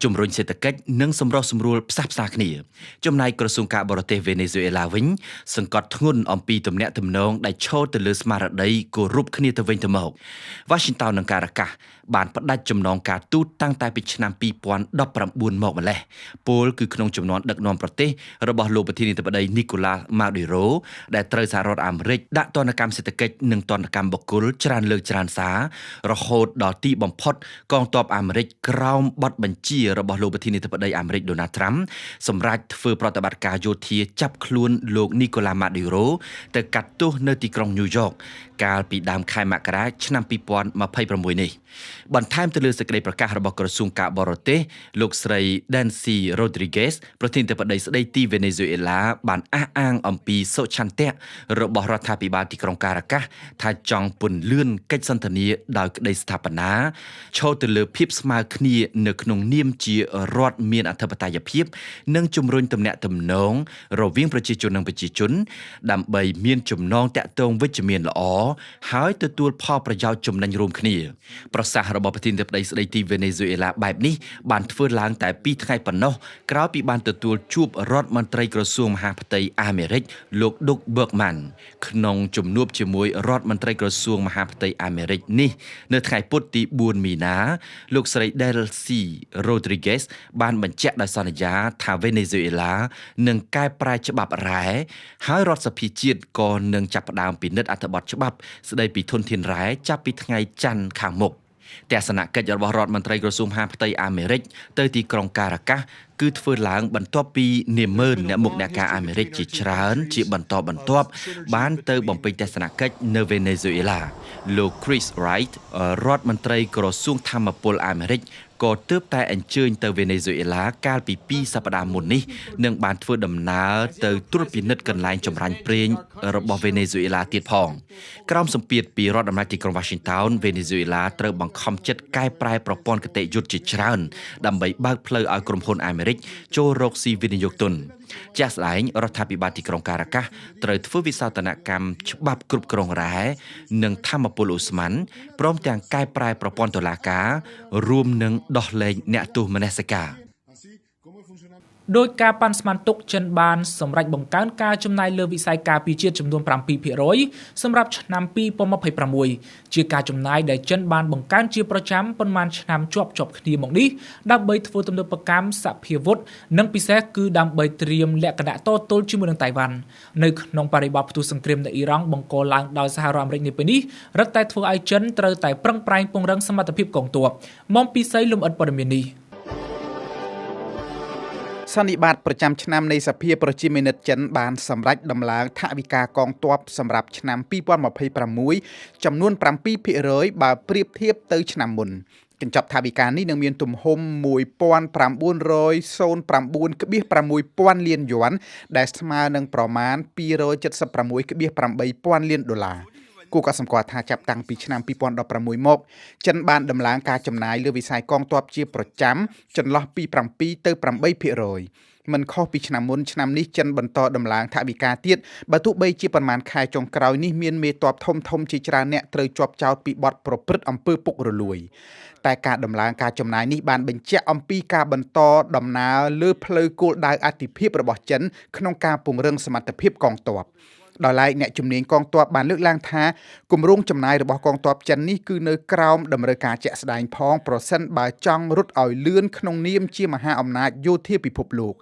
ជំរុញសេដ្ឋកិច្ចនិងសម្រុះសម្រួលផ្សះផ្សាគ្នាចំណែកក្រសួងការបរទេសវេណេស៊ុយអេឡាវិញសង្កត់ធ្ងន់អំពីទំនាក់ទំនងដែលឈរទៅលើស្មារតីគោរពគ្នាទៅវិញទៅមក Washington និងការអាកាស បានផ្ដាច់ចំណងការទូតតាំងតែពីឆ្នាំ2019មកម្លេះពលគឺក្នុងចំនួនដឹកនាំប្រទេសរបស់លោកប្រធានាធិបតី Nicolas Maduro ដែលត្រូវសហរដ្ឋអាមេរិកដាក់ទណ្ឌកម្មសេដ្ឋកិច្ចនិងទណ្ឌកម្មបុគ្គលច្រើនលើកច្រើនសាររហូតដល់ទីបំផុតកងទ័ពអាមេរិកក្រោមបទបញ្ជារបស់លោកប្រធានាធិបតីអាមេរិក Donald Trump សម្រាប់ធ្វើប្រតិបត្តិការយោធាចាប់ខ្លួនលោក Nicolas Maduro ទៅកាត់ទោសនៅទីក្រុង New York កាលពីដើមខែមករាឆ្នាំ2026នេះបន្ថែមទៅលើសេចក្តីប្រកាសរបស់ក្រសួងការបរទេសលោកស្រី Delcy Rodriguez ប្រធានាធិបតីស្តីទីវេណេស៊ុយអេឡាបានអះអាងអំពីសុឆន្ទៈរបស់រដ្ឋាភិបាលទីក្រុងការ៉ាកាសថាចង់ពន្លឿនកិច្ចសន្ទនាដោយក្តីស្ថាបនាឈរទៅលើភាពស្មើគ្នានៅក្នុងនាមជារដ្ឋមានអធិបតេយ្យភាពនិងជំរុញទំនាក់ទំនងរវាងប្រជាជននិងប្រជាជនដើម្បីមានចំណងតាក់ទងវិជ្ជមានល្អហើយទទួលផលប្រយោជន៍ចំណេញរួមគ្នាប្រសាសន៍របស់ប្រធានាធិបតីស្តីទីវេណេស៊ុយអេឡាបែបនេះបានធ្វើឡើងតែ2ថ្ងៃប៉ុណ្ណោះក្រោយពីបានទទួលជួបរដ្ឋមន្ត្រីក្រសួងមហាផ្ទៃអាមេរិកលោក Doug Burgum ក្នុងជំនួបជាមួយរដ្ឋមន្ត្រីក្រសួងមហាផ្ទៃអាមេរិកនេះនៅថ្ងៃពុធទី4មីនាលោកស្រី Delcy Rodriguez បានបញ្ជាក់ដោយសន្យាថាវេណេស៊ុយអេឡានឹងកែប្រែច្បាប់រ៉ែហើយរដ្ឋសភាជាតិក៏នឹងចាប់ផ្ដើមពិនិត្យអត្ថបទច្បាប់ស្ដីពីធនធានរ៉ែចាប់ពីថ្ងៃច័ន្ទខាងមុខទស្សនកិច្ចរបស់រដ្ឋមន្ត្រីក្រសួងមហាផ្ទៃអាមេរិកទៅទីក្រុងការ៉ាកាសគឺធ្វើឡើងបន្ទាប់ពីនាម៉ឺនអ្នកមុខអ្នកការអាមេរិកជាច្រើនជាបន្តបន្ទាប់បានទៅបំពេញទស្សនកិច្ចនៅវេណេស៊ុយអេឡាលោក Chris Wright រដ្ឋមន្ត្រីក្រសួងធម្មពលអាមេរិកក៏ទើបតែអញ្ជើញទៅវេណេស៊ុយអេឡាកាលពី2សប្តាហ៍មុននេះនិងបានធ្វើដំណើរទៅត្រួតពិនិត្យកន្លែងចម្រាញ់ប្រេងរបស់វេណេស៊ុយអេឡាទៀតផងក្រោមសម្ពាធពីរដ្ឋអំណាចទីក្រុង Washington វេណេស៊ុយអេឡាត្រូវបង្ខំចិត្តកែប្រែប្រព័ន្ធគតិយុត្តិជាច្រើនដើម្បីបើកផ្លូវឲ្យក្រុមហ៊ុនអាមេរិកចូលរកស៊ីវិនិយោគទុនជាក់ស្ដែងរដ្ឋាភិបាលទីក្រុងការ៉ាកាសត្រូវធ្វើវិសោធនកម្មច្បាប់គ្រប់គ្រងរ៉ែនិងធម្មពលអូស្មန်ព្រមទាំងកែប្រែប្រព័ន្ធតុលាការរួមនឹងដោះលែងអ្នកទោសមនសិការដោយការប៉ាន់ស្មានទុកចិនបានសម្រេចបង្កើនការចំណាយលើវិស័យការពារជាតិចំនួន 7% សម្រាប់ឆ្នាំ2026ជាការចំណាយដែលចិនបានបង្កើនជាប្រចាំប៉ុន្មានឆ្នាំជាប់គ្នាមកនេះដើម្បីធ្វើទំនើបកម្មសភាវុធនិងពិសេសគឺដើម្បីត្រៀមលក្ខណៈតទល់ជាមួយនឹងតៃវ៉ាន់នៅក្នុងបរិបទផ្ទុះសង្គ្រាមនៅអ៊ីរ៉ង់បង្កឡើងដោយសហរដ្ឋអាមេរិកនេះពេលនេះរឹតតែធ្វើឲ្យចិនត្រូវតែប្រឹងប្រែងពង្រឹងសមត្ថភាពកងទ័ពមកពីសីលំអិតព័ត៌មាននេះសន្និបាតប្រចាំឆ្នាំនៃសភាប្រជាមានិតចិនបានសម្រេចដំឡើងថវិកាកងទ័ពសម្រាប់ឆ្នាំ2026ចំនួន 7% បើប្រៀបធៀបទៅឆ្នាំមុនកញ្ចប់ថវិកានេះនឹងមានទំហំ $1,909.6 លានយួនដែលស្មើនឹងប្រមាណ $276.8 លានដុល្លារគូក៏សម្គាល់ថាចាប់តាំងពីឆ្នាំ2016មកចិនបានដំឡើងការចំណាយលើវិស័យកងទ័ពជាប្រចាំចន្លោះពី 7 ទៅ 8%មិនខុសពីឆ្នាំមុនឆ្នាំនេះចិនបន្តដំឡើងថវិកាទៀតបើទោះបីជាប្រមាណខែចុងក្រោយនេះមានមេទ័ពធំជាច្រើនអ្នកត្រូវជាប់ចោទពីបទប្រព្រឹត្តអំពើពុករលួយតែការដំឡើងការចំណាយនេះបានបញ្ជាក់អំពីការបន្តដំណើរលើផ្លូវគោលដៅអធិភាពរបស់ចិនក្នុងការពង្រឹងសមត្ថភាពកងទ័ពដោយឡែកអ្នកជំនាញកងទ័ពបានលើកឡើងថាគម្រោងចំណាយរបស់កងទ័ពចិននេះគឺនៅក្រោមតម្រូវការជាក់ស្ដែងផងប្រសិនបើចង់រត់ឲ្យលឿនក្នុងនាមជាមហាអំណាចយោធាពិភពលោក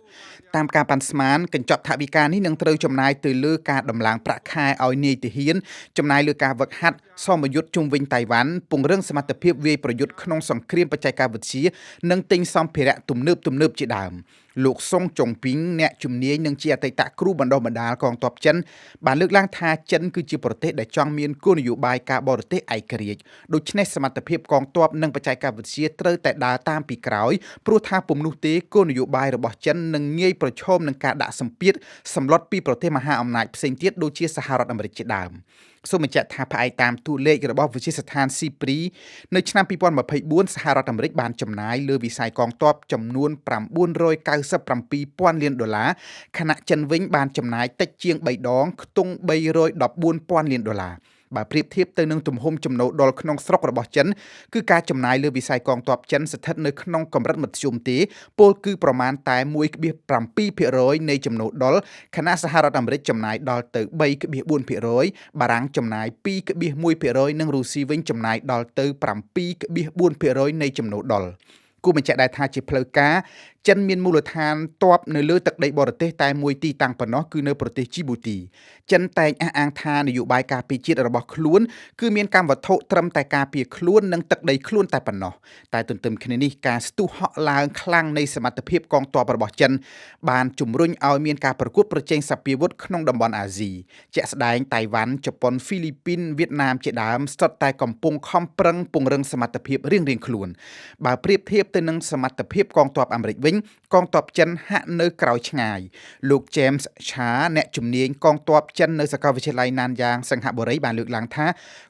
តាមការប៉ាន់ស្មានកញ្ចប់ថវិកានេះនឹងត្រូវចំណាយទៅលើការដំឡើងប្រាក់ខែឲ្យនាយទាហានចំណាយលើការវឹកហាត់សមយុទ្ធជុំវិញតៃវ៉ាន់ពង្រឹងសមត្ថភាពវាយប្រយុទ្ធក្នុងសង្គ្រាមបច្ចេកវិទ្យានិងទិញសម្ភារៈទំនើបជាដើមលោកសុងចុងពីងអ្នកជំនាញនិងជាអតីតគ្រូបណ្ដុះបណ្ដាលកងទ័ពចិនបានលើកឡើងថាចិនគឺជាប្រទេសដែលចង់មានគោលនយោបាយការបរទេសឯករាជ្យដូច្នេះសមត្ថភាពកងទ័ពនិងបច្ចេកវិទ្យាត្រូវតែដើរតាមពីក្រោយព្រោះថាពុំនោះទេគោលនយោបាយរបស់ចិននឹងងាយប្រឈមនឹងការដាក់សម្ពាធសម្លុតពីប្រទេសមហាអំណាចផ្សេងទៀតដូចជាសហរដ្ឋអាមេរិកជាដើមសូមបញ្ជាក់ថាផ្អែកតាមតួលេខរបស់វិទ្យាស្ថាន SIPRI នៅឆ្នាំ2024សហរដ្ឋអាមេរិកបានចំណាយលើវិស័យកងទ័ពចំនួន $997,000 លានខណៈចិនវិញបានចំណាយតិចជាង3ដងខ្ទង់ $314,000 លាន បើប្រៀបធៀបទៅនឹងទំហំចំណូលដុលក្នុងស្រុករបស់ចិនគឺការចំណាយលើវិស័យកងទ័ពចិនស្ថិតនៅក្នុងកម្រិតមធ្យមទេពលគឺប្រមាណតែ 1.7% នៃចំណូលដុលខណៈសហរដ្ឋអាមេរិកចំណាយដល់ទៅ 3.4% បារាំងចំណាយ 2.1% និងរុស្ស៊ីវិញចំណាយដល់ទៅ 7.4% នៃចំណូលដុលគូបញ្ជាក់ដែរថាជាផ្លូវការចិនមានមូលដ្ឋានទ័ពនៅលើទឹកដីបរទេសតែមួយទីតាំងប៉ុណ្ណោះគឺនៅប្រទេសជីប៊ូទីចិនតែងអះអាងថានយោបាយការពារជាតិរបស់ខ្លួនគឺមានកម្មវត្ថុត្រឹមតែការពារខ្លួននិងទឹកដីខ្លួនតែប៉ុណ្ណោះតែទន្ទឹមគ្នានេះការស្ទុះហក់ឡើងខ្លាំងនៃសមត្ថភាពកងទ័ពរបស់ចិនបានជំរុញឲ្យមានការប្រកួតប្រជែងសព្វាវុធក្នុងតំបន់អាស៊ីជាក់ស្ដែងតៃវ៉ាន់ជប៉ុនហ្វីលីពីនវៀតណាមជាដើមស្ទើរតែកំពុងខំប្រឹងពង្រឹងសមត្ថភាពរៀងៗខ្លួនបើប្រៀបធៀបទៅនឹងសមត្ថភាពកងទ័ពអាមេរិកវិញកងទ័ពចិនហាក់នៅក្រោយឆ្ងាយលោក James Cha អ្នកជំនាញកងទ័ពចិននៅសាកលវិទ្យាល័យណានយ៉ាងសិង្ហបុរីបានលើកឡើងថា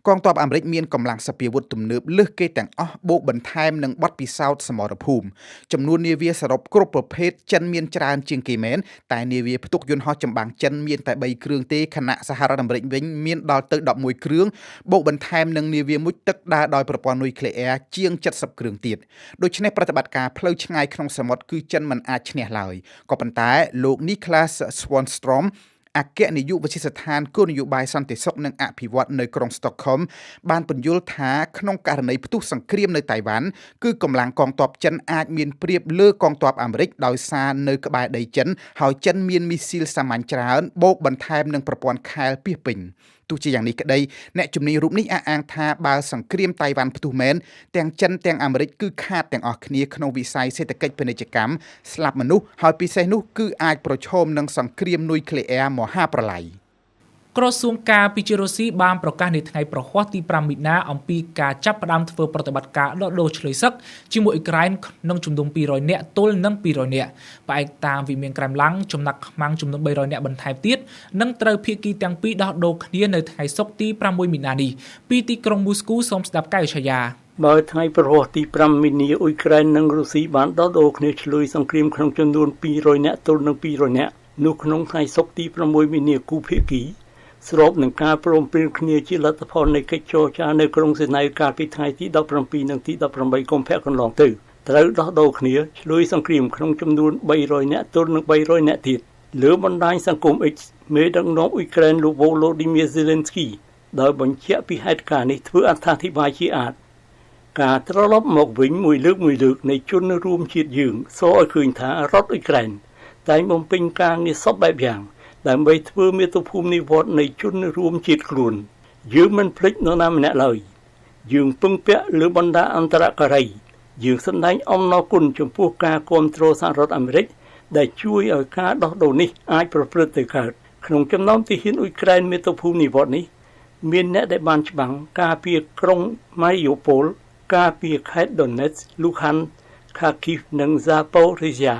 កងទ័ពអាមេរិកមានកម្លាំងសព្វាវុធទំនើបលើសគេទាំងអស់បូកបន្ថែមនឹងបទពិសោធន៍សមរភូមិចំនួននាវាសរុបគ្រប់ប្រភេទចិនមានច្រើនជាងគេមែនតែនាវាផ្ទុកយន្តហោះចម្បាំងចិនមានតែ3គ្រឿងទេខណៈសហរដ្ឋអាមេរិកវិញមានដល់ទៅ11គ្រឿងបូកបន្ថែមនឹងនាវាមុជទឹកដើរដោយប្រព័ន្ធនុយក្លេអ៊ែរជាង70គ្រឿងទៀតដូច្នេះប្រតិបត្តិការផ្លូវឆ្ងាយក្នុងសមុទ្រគឺចិនមិនអាចឈ្នះឡើយក៏ប៉ុន្តែលោក Nicholas Swanstrom អគ្គនាយកវិទ្យាស្ថានគោលនយោបាយសន្តិសុខនិងអភិវឌ្ឍនៅក្រុង Stockholm បានពន្យល់ថាក្នុងករណីផ្ទុះសង្គ្រាមនៅតៃវ៉ាន់គឺកម្លាំងកងទ័ពចិនអាចមានប្រៀបលើកងទ័ពអាមេរិកដោយសារនៅក្បែរដីចិនហើយចិនមានមីស៊ីលសាមញ្ញច្រើនបូកបន្ថែមនឹងប្រព័ន្ធខែលពាសពេញទោះជាយ៉ាងនេះក្តីអ្នកជំនាញរូបនេះអះអាងថាបើសង្គ្រាមតៃវ៉ាន់ផ្ទុះមែនទាំងចិនទាំងអាមេរិកគឺខាតទាំងអស់គ្នាក្នុងវិស័យសេដ្ឋកិច្ចពាណិជ្ជកម្មស្លាប់មនុស្សហើយពិសេសនោះគឺអាចប្រឈមនឹងសង្គ្រាមនុយក្លេអ៊ែរមហាប្រឡាយក្រសួងការពារជាតិរុស្ស៊ីបានប្រកាសនៅថ្ងៃប្រហ័សទី5មិនិនាអំពីការចាប់ផ្ដើមធ្វើប្រតិបត្តិការដកដូរឆ្លើយសឹកជាមួយអ៊ុយក្រែនក្នុងចំនួន200នាក់ទល់នឹង200នាក់ផ្អែកតាមវិមានក្រែមឡាំងចំណាក់ខ្មាំងចំនួន300នាក់បន្ថែមទៀតនឹងត្រូវភាគីទាំងពីរដោះដូរគ្នានៅថ្ងៃសុក្រទី6មិនិនានេះពីទីក្រុងមូស្គូសូមស្ដាប់កៅឆាយាបើថ្ងៃប្រហ័សទី5មិនិនាអ៊ុយក្រែននិងរុស្ស៊ីបានដោះដូរគ្នាឆ្លើយសង្គ្រាមក្នុងចំនួន200នាក់ទល់នឹង200នាក់នោះក្នុងថ្ងៃសុក្រទី6មិនិនាគូភាគីស្របនឹងការព្រមព្រៀងគ្នាជាលទ្ធផលនៃកិច្ចចរចានៅក្រុងសេណៅកាលពីថ្ងៃទី17និងទី18កុម្ភៈកន្លងទៅត្រូវដោះដូរគ្នាឆ្លើយសង្គ្រាមក្នុងចំនួន300នាក់ទល់នឹង300នាក់ទៀតលើបណ្ដាញសង្គម X មេដឹកនាំអ៊ុយក្រែនលោក Volodymyr Zelensky ដោយបញ្ជាក់ពីហេតុការណ៍នេះធ្វើអត្ថាធិប្បាយជាអាចការត្រឡប់មកវិញមួយលើកនៃជនរួមជាតិយើងសរឲ្យឃើញថារដ្ឋអ៊ុយក្រែនតែងបំពេញការងារសពបែបយ៉ាងដើម្បីធ្វើមាតុភូមិនិវត្តនៃជនរួមជាតិខ្លួនយើងមិនភ្លេចនរណាម្នាក់ឡើយយើងពឹងពាក់លើបណ្ដាអន្តរការីយើងសម្ដែងអំណរគុណចំពោះការគាំទ្រសហរដ្ឋអាមេរិកដែលជួយឲ្យការដោះដូរនេះអាចប្រព្រឹត្តទៅកើតក្នុងចំណោមទាហានអ៊ុយក្រែនមាតុភូមិនិវត្តនេះមានអ្នកដែលបានច្បាំងការពារក្រុង Mariupol ការពារខេត្ត Donetsk, Luhansk, Kharkiv និង Zaporizhzhia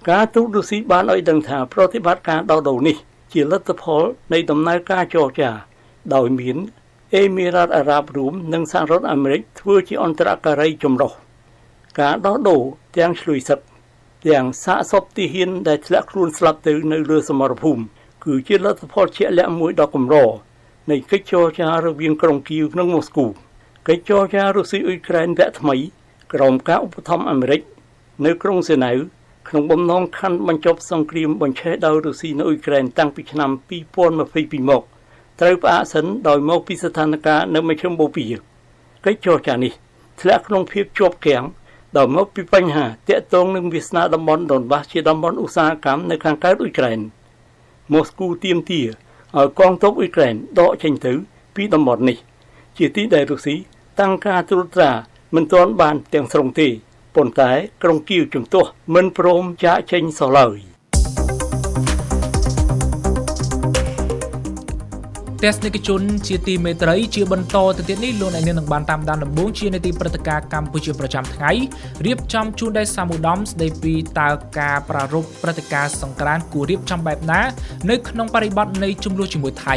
ការទូតរុស្ស៊ីបានឲ្យដឹងថាប្រតិបត្តិការដោះដូរនេះជាលទ្ធផលនៃដំណើរការចរចាដោយមានអេមីរ៉ាតអារ៉ាប់រួមនិងសហរដ្ឋអាមេរិកធ្វើជាអន្តរការីចម្រុះការដោះដូរទាំងឆ្លុយសឹកទាំងសាកសពទាហានដែលធ្លាក់ខ្លួនស្លាប់ទៅនៅលើសមរភូមិគឺជាលទ្ធផលជាក់លាក់មួយដ៏កម្រនៃកិច្ចចរចារវាងក្រុងគីវនិងម៉ូស្គូកិច្ចចរចារុស្ស៊ីអ៊ុយក្រែនវគ្គថ្មីក្រោមការឧបត្ថម្ភអាមេរិកនៅក្រុងសេណៅក្នុងបំណងខណ្ឌបញ្ចប់សង្គ្រាមបញ្ឆេះដោយរុស្ស៊ីនៅអ៊ុយក្រែនតាំងពីឆ្នាំ2022មកត្រូវផ្អាកសិនដោយមកពីស្ថានភាពនៅមជ្ឈមបូព៌ាកិច្ចចរចានេះធ្លាក់ក្នុងភាពជាប់គាំងដោយមកពីបញ្ហាទាក់ទងនឹងវាសនាតំបន់ដូនបាសជាតំបន់ឧស្សាហកម្មនៅខាងកើតអ៊ុយក្រែនម៉ូស្គូទាមទារឲ្យកងទ័ពអ៊ុយក្រែនដកចេញទៅពីតំបន់នេះជាទីដែលរុស្ស៊ីតាំងការត្រួតត្រាមិនទាន់បានទាំងស្រុងទេប៉ុន្តែក្រុងគីវជំទាស់មិនព្រមចាកចេញសោះឡើយទស្សនិកជនជាទីមេត្រីជាបន្តទៅទៀតនេះលោកអ្នកនាងនឹងបានតាមដានដំបូងជានីតិព្រឹត្តិការណ៍កម្ពុជាប្រចាំថ្ងៃរៀបចំជូនដោយសាមឧត្តមស្ដីពីតើការប្រារព្ធព្រឹត្តិការណ៍សង្ក្រាន្តគួររៀបចំបែបណានៅក្នុងបរិបទនៃជម្លោះជាមួយថៃ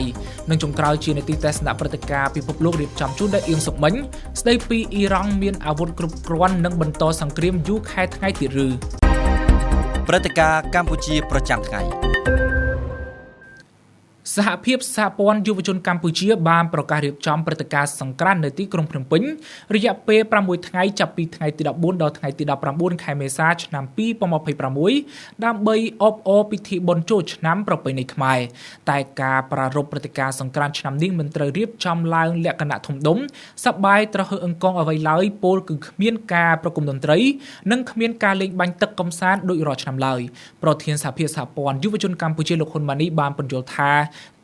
និងចុងក្រោយជានីតិទស្សនៈព្រឹត្តិការណ៍ពិភពលោករៀបចំជូនដោយអៀងសុកមិញស្ដីពីអ៊ីរ៉ង់មានអាវុធគ្រប់គ្រាន់និងបន្តសង្គ្រាមយូរខែថ្ងៃទៀតឬព្រឹត្តិការណ៍កម្ពុជាប្រចាំថ្ងៃ សហភាពសហព័ន្ធយុវជនកម្ពុជាបានប្រកាសរៀបចំព្រឹត្តិការណ៍សង្ក្រាន្តនៅទីក្រុងភ្នំពេញរយៈពេល6ថ្ងៃចាប់ពីថ្ងៃទី14ដល់ថ្ងៃទី19ខែមេសាឆ្នាំ2026ដើម្បីអបអរពិធីបុណ្យចូលឆ្នាំប្រពៃណីខ្មែរតែការប្រារព្ធព្រឹត្តិការណ៍សង្ក្រាន្តឆ្នាំនេះមិនត្រូវរៀបចំឡើងលក្ខណៈធំដុំសប្បាយត្រហើអង្គអ្វីឡើយពោលគឺគ្មានការប្រគំតន្ត្រីនិងគ្មានការលេងបាញ់ទឹកកំសាន្តដូចរាល់ឆ្នាំឡើយប្រធានសហភាពសហព័ន្ធយុវជនកម្ពុជាលោកហ៊ុនម៉ាណីបានបញ្យល់ថា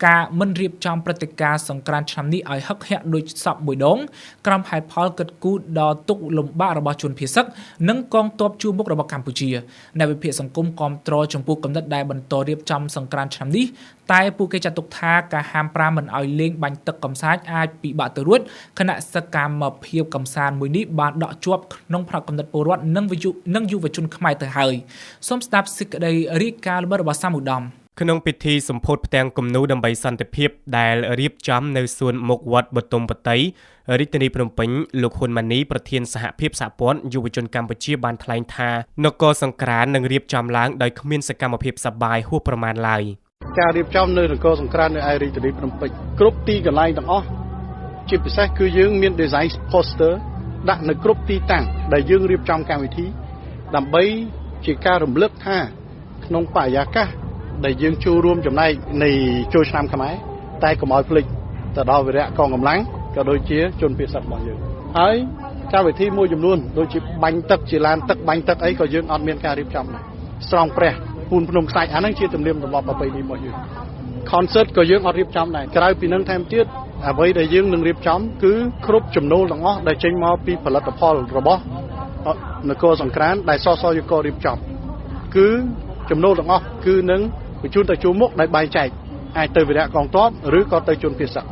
ការមិនរៀបចំព្រឹត្តិការណ៍សង្ក្រាន្តឆ្នាំនេះឲ្យហឹកហាក់ដូចសពមួយដងក្រោមហេតុផលកិត្តគូដល់ទុកលំបាករបស់ជនភៀសសឹកនិងកងទ័ពជួរមុខរបស់កម្ពុជាអ្នកវិភាគសង្គមគាំទ្រចំពោះគំនិតដែលបន្តរៀបចំសង្ក្រាន្តឆ្នាំនេះតែពួកគេចាត់ទុកថាការហាម5មិនឲ្យលេងបាញ់ទឹកកំសាន្តអាចពិបាកទៅរួចខណៈសកម្មភាពកំសាន្តមួយនេះបានដកជាប់ក្នុងផ្នែកគំនិតពលរដ្ឋនិងយុវជនខ្មែរទៅហើយសូមស្ដាប់សេចក្តីរាយការណ៍របស់សាមឧត្តមក្នុងពិធីសម្ពោធផ្ទាំងគំនូរដើម្បីសន្តិភាពដែលរៀបចំនៅសួនមុខវត្តបទុមបតីរាជធានីភ្នំពេញលោកហ៊ុនម៉ាណីប្រធានសហភាពសហព័ន្ធយុវជនកម្ពុជាបានថ្លែងថានគរសង្ក្រាន្តនឹងរៀបចំឡើងដោយគ្មានសកម្មភាពសប្បាយហួសប្រមាណឡើយការរៀបចំនៅនគរសង្ក្រាន្តនៅឯរាជធានីភ្នំពេញគ្រប់ទីកន្លែងទាំងអស់ជាពិសេសគឺយើងមាន design poster ដាក់នៅគ្រប់ទីតាំងដែលយើងរៀបចំកម្មវិធីដើម្បីជាការរំលឹកថាក្នុងបរិយាកាសដែលយើងចូលរួមចំណែកនៃចូលឆ្នាំខ្មែរតែកុំឲ្យភ្លេចទៅដល់វីរៈកងកម្លាំងក៏ដូចជាជនភៀសសឹករបស់យើងហើយកម្មវិធីមួយចំនួនដូចជាបាញ់ទឹកជាឡានទឹកបាញ់ទឹកអីក៏យើងអត់មានការរៀបចំដែរស្រង់ព្រះពូនភ្នំខ្សាច់អាហ្នឹងជាទំនៀមទម្លាប់ប្រពៃណីរបស់យើង concert ក៏យើងអត់រៀបចំដែរក្រៅពីនឹងថែមទៀតអ្វីដែលយើងនឹងរៀបចំគឺគ្រប់ចំណូលទាំងអស់ដែលចេញមកពីផលិតផលរបស់នគរសង្ក្រាន្តដែលសសយករៀបចំគឺចំណូលទាំងអស់គឺនឹងបញ្ជូនទៅជួរមុខដោយបែងចែកអាចទៅវីរៈកងទ័ពឬក៏ទៅជនភៀសសឹក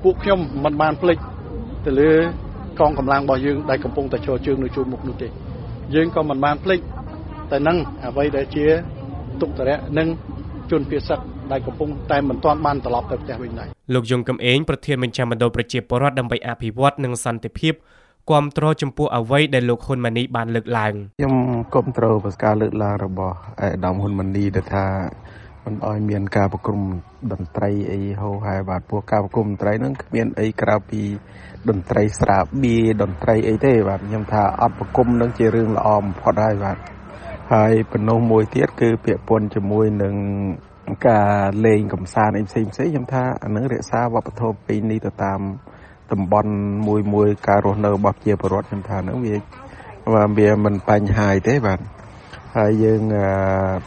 ពួកខ្ញុំមិនបានភ្លេចទៅលើកងកម្លាំងរបស់យើងដែលកំពុងតែឈរជើងនៅជួរមុខនោះទេយើងក៏មិនបានភ្លេចតែនឹងអ្វីដែលជាទុក្ខតរៈនិងជនភៀសសឹកដែលកំពុងតែមិនទាន់បានត្រឡប់ទៅផ្ទះវិញដែរលោកយងកំឯងប្រធានបញ្ជាមណ្ឌលប្រជាពលរដ្ឋដើម្បីអភិវឌ្ឍនិងសន្តិភាពគាំទ្រចំពោះអ្វីដែលលោកហ៊ុនម៉ាណីបានលើកឡើងខ្ញុំគាំទ្រពីការលើកឡើងរបស់អាដាមហ៊ុនម៉ាណីដែលថាមិនឲ្យមានការប្រគំតន្ត្រីអីហូហែបាទពួកការប្រគំតន្ត្រីហ្នឹងគ្មានអីក្រៅពីតន្ត្រីស្រាបៀតន្ត្រីអីទេបាទខ្ញុំថាអត់ប្រគំនឹងជារឿងល្អបំផុតហើយបាទហើយបំណងមួយទៀតគឺពាក់ព័ន្ធជាមួយនឹងការលេងកំសាន្តអីផ្សេងខ្ញុំថាអានឹងរក្សាវប្បធម៌ពីនេះទៅតាមតំបន់មួយការរស់នៅរបស់ប្រជាពលរដ្ឋខ្ញុំថាហ្នឹងវាមិនបញ្ហាទេបាទហើយយើង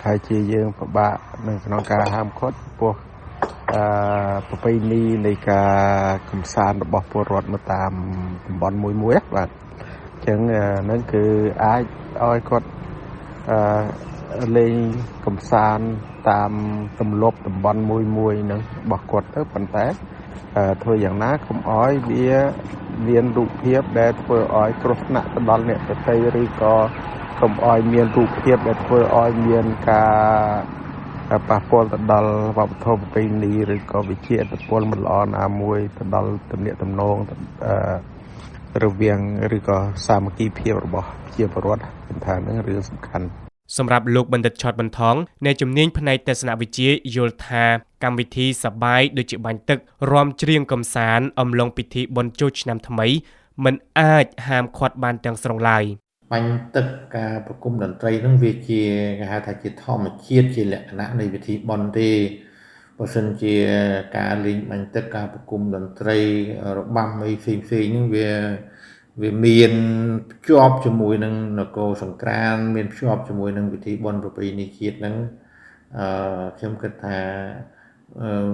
ថាជាយើងពិបាកនៅក្នុងការហាមឃាត់ពោះប្រពៃណីនៃការកំសាន្តរបស់ពលរដ្ឋនៅតាមតំបន់មួយបាទអញ្ចឹងហ្នឹងគឺអាចឲ្យគាត់លេងកំសាន្តតាមទម្លាប់តំបន់មួយហ្នឹងរបស់គាត់ទៅប៉ុន្តែធ្វើយ៉ាងណាកុំឲ្យវាមានរូបភាពដែលធ្វើឲ្យគ្រោះថ្នាក់ទៅដល់អ្នកដទៃឬក៏កុំឲ្យមានរូបភាពដែលធ្វើឲ្យមានការប៉ះពាល់ទៅដល់វប្បធម៌ប្រពៃណីឬក៏វិជាឥទ្ធិពលមិនល្អណាមួយទៅដល់ទំនាក់ទំនងរវាងឬក៏សាមគ្គីភាពរបស់ប្រជាពលរដ្ឋថានឹងរឿងសំខាន់សម្រាប់លោកបណ្ឌិតឆតបន្ថងអ្នកជំនាញផ្នែកទស្សនវិជ្ជាយល់ថាកម្មវិធីសប្បាយដូចជាបាញ់ទឹករាំច្រៀងកំសាន្តអំឡុងពិធីបុណ្យចូលឆ្នាំថ្មីមិនអាចហាមឃាត់បានទាំងស្រុងឡើយបាញ់ទឹកការប្រគំតន្ត្រីនឹងវាជាគេហៅថាជាធម្មជាតិជាលក្ខណៈនៃពិធីបុណ្យទេបើសិនជាការលេងបាញ់ទឹកការប្រគំតន្ត្រីរបាំអីផ្សេងហ្នឹងវាមានភ្ជាប់ជាមួយនឹងនគរសង្ក្រាន្តមានភ្ជាប់ជាមួយនឹងពិធីបុណ្យប្រពៃណីជាតិហ្នឹងខ្ញុំគិតថា